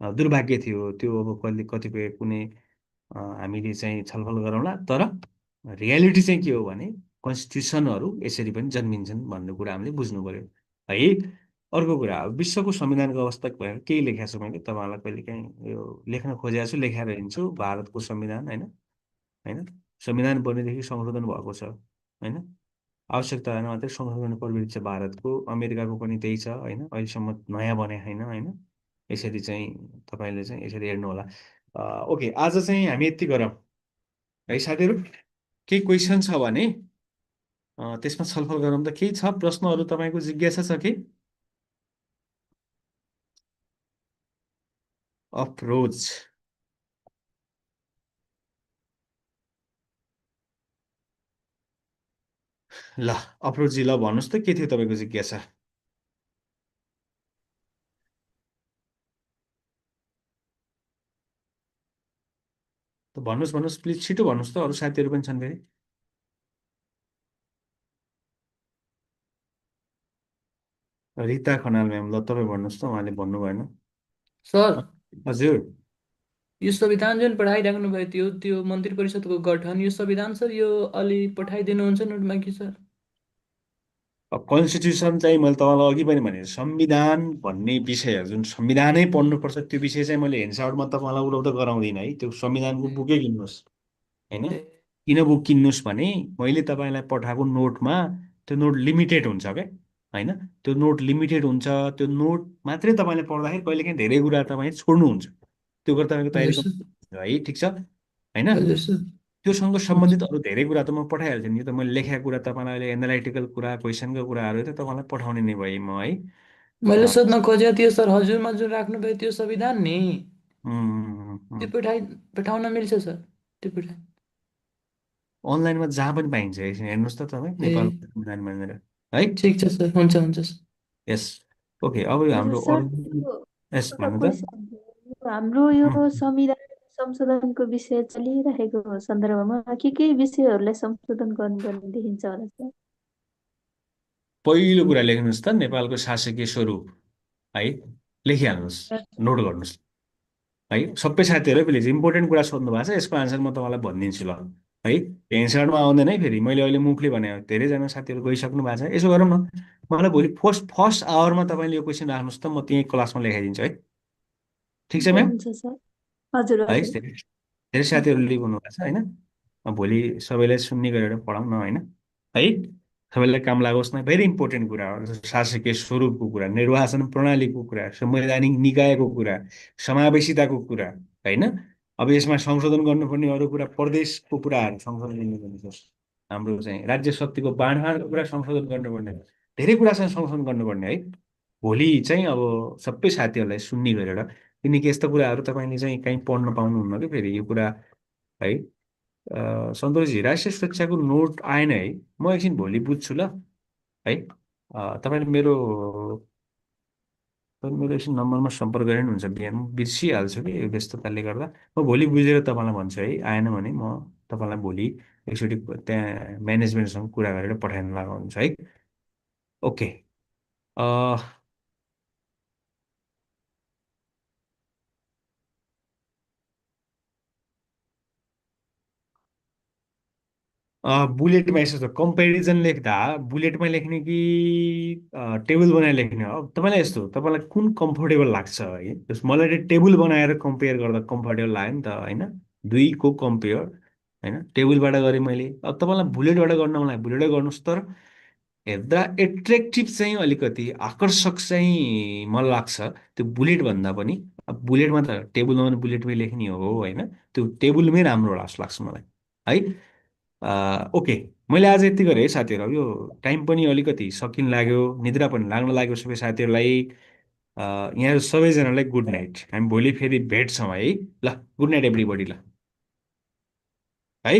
दुर्भाग्य थियो, त्यो अब कहिले कतिपय कुनै हामीले चाहिँ छलफल गरौँला। तर रियालिटी चाहिँ के हो भने कन्स्टिट्युसनहरू यसरी पनि जन्मिन्छन् भन्ने कुरा हामीले बुझ्नु पर्यो है। अर्को कुरा, अब विश्वको संविधानको अवस्था भएर केही लेखेको छु मैले, तपाईँहरूलाई कहिले काहीँ यो लेख्न खोजेको छु, लेखेर हिँड्छु। भारतको संविधान होइन होइन, संविधान बनेदेखि संशोधन भएको छ होइन। आवश्यकता होइन मात्रै संशोधन गर्ने प्रवृत्ति छ भारतको, अमेरिकाको पनि त्यही छ होइन। अहिलेसम्म नयाँ बने छैन होइन। यसरी चाहिँ तपाईँले चाहिँ यसरी हेर्नु होला। ओके, आज चाहिँ हामी यति गरौँ है साथीहरू। केही क्वेसन छ भने त्यसमा छलफल गरौँ त। केही छ प्रश्नहरू, तपाईँको जिज्ञासा छ कि? अप्रोच ल, अप्रोचजी ल भन्नुहोस् त, के थियो तपाईँको जिज्ञासा? त भन्नुहोस् प्लिज, छिटो भन्नुहोस् त, अरू साथीहरू पनि छन् फेरि। रिता खनाल म्याम, ल तपाईँ भन्नुहोस् त, उहाँले भन्नु भएन। सर, हजुर, यो संविधान जुन पठाइराख्नु भयो त्यो मन्त्री परिषदको गठन, यो संविधान सर यो अलि पठाइदिनुहुन्छ नोटमा कि सर? कन्स्टिट्युसन चाहिँ मैले तपाईँलाई अघि पनि भने, संविधान भन्ने विषय जुन संविधानै पढ्नुपर्छ त्यो विषय चाहिँ मैले हेन्डआउटमा तपाईँलाई उपलब्ध गराउँदिनँ है। त्यो संविधानको बुकै किन्नुहोस् होइन। किन बुक किन्नुहोस् भने मैले तपाईँलाई पठाएको नोटमा त्यो नोट लिमिटेड हुन्छ क्या होइन। त्यो नोट लिमिटेड हुन्छ, त्यो नोट मात्रै तपाईँले पढ्दाखेरि कहिलेकाहीँ धेरै कुरा तपाईँ छोड्नुहुन्छ। त्यो कुरा तपाईँको तयारी है, ठिक छ होइन। त्योसँग सम्बन्धित अरू धेरै कुरा त म पठाइहाल्छु नि। यो त मैले लेखेको कुरा तपाईँलाई अहिले एनालाइटिकल कुरा, क्वेसनको कुराहरू त तपाईँलाई पठाउने नै भएँ म है। मैले सोध्न खोजेको थियो सर, हजुरमा जुन राख्नुभयो त्यो संविधान नि, त्यो पठाउन मिल्छ सर? त्यो पठाइ अनलाइनमा जहाँ पनि पाइन्छ, एकछिन हेर्नुहोस् त तपाईँ, नेपाल संविधान भनेर है। ठिक छ सर, हुन्छ सर। यस, ओके। अब यो हाम्रो सर, अरू यस भन्नु त। हाम्रो यो उम्, संविधान संशोधनको विषय चलिरहेको सन्दर्भमा के विषयहरूलाई संशोधन गर्नुपर्ने देखिन्छ होला सर? पहिलो कुरा लेख्नुहोस् त नेपालको शासकीय स्वरूप है, लेखिहाल्नुहोस्, नोट गर्नुहोस् है। सबै साथीहरू प्लिज इम्पोर्टेन्ट कुरा सोध्नु भएको छ, यसको आन्सर म तपाईँलाई भनिदिन्छु ल है। एन्सरमा आउँदैन है फेरि, मैले अहिले मुखले भने धेरैजना साथीहरू गइसक्नु भएको छ। यसो गरौँ न, मलाई भोलि फर्स्ट आवरमा तपाईँले यो क्वेसन राख्नुहोस् त, म त्यहीँ क्लासमा लेखाइदिन्छु है। ठिक छ हुन्छ म्याम? हुन्छ सर। हजुर है हजुर। धेरै धेरै साथीहरू लिइरहनु भएको छ होइन। भोलि सबैलाई सुन्ने गरेर पढाउँ न होइन है। सबैलाई काम लागोस् न। भेरी इम्पोर्टेन्ट कुरा हो, जस्तो शासकीय स्वरूपको कुरा, निर्वाचन प्रणालीको कुरा, संवैधानिक निकायको कुरा, समावेशिताको कुरा होइन। अब यसमा संशोधन गर्नुपर्ने अरू कुरा, प्रदेशको कुराहरू संशोधन गर्नुपर्ने, हाम्रो चाहिँ राज्य शक्तिको बाँडफाँडको कुरा संशोधन गर्नुपर्ने, धेरै कुरा चाहिँ संशोधन गर्नुपर्ने है। भोलि चाहिँ अब सबै साथीहरूलाई सुन्ने गरेर, किनकि यस्ता कुराहरू तपाईँले चाहिँ कहीँ पढ्न पाउनुहुन्न कि फेरि यो कुरा है। सन्तोषजी, राष्ट्रिय सुरक्षाको नोट आएन है, म एकछिन भोलि बुझ्छु ल है। तपाईँले मेरो मेरो एकछिन नम्बरमा सम्पर्क गरेर हुन्छ, बिहान बिर्सिहाल्छु कि यो व्यस्तताले गर्दा। म भोलि बुझेर तपाईँलाई भन्छु है, आएन भने म तपाईँलाई भोलि एकचोटि त्यहाँ म्यानेजमेन्टसँग कुरा गरेर पठाइदिनु लाग्नु हुन्छ है। ओके। बुलेटमा यसो छ, कम्पेरिजन लेख्दा बुलेटमा लेख्ने कि टेबल बनाएर लेख्ने हो? अब तपाईँलाई यस्तो, तपाईँलाई कुन कम्फोर्टेबल लाग्छ है। मलाई चाहिँ टेबल बनाएर कम्पेयर गर्दा कम्फोर्टेबल लाग्यो नि त होइन, दुईको कम्पेयर होइन। टेबलबाट गरेँ मैले, अब तपाईँलाई बुलेटबाट गर्न मलाई बुलेटै गर्नुहोस्, तर हेर्दा एट्र्याक्टिभ चाहिँ अलिकति आकर्षक चाहिँ मलाई लाग्छ त्यो बुलेट भन्दा पनि। अब बुलेटमा त टेबलमा पनि बुलेटमै लेख्ने हो होइन, त्यो टेबलमै राम्रो जस्तो लाग्छ मलाई है। ओके, मैले आज यति गरेँ है साथीहरू। अब यो टाइम पनि अलिकति सकिन लाग्यो, निद्रा पनि लाग्न लाग्यो सबै साथीहरूलाई। यहाँहरू सबैजनालाई गुड नाइट। हामी भोलि फेरि भेट्छौँ है ल। गुड नाइट एभ्रिबडी ल है।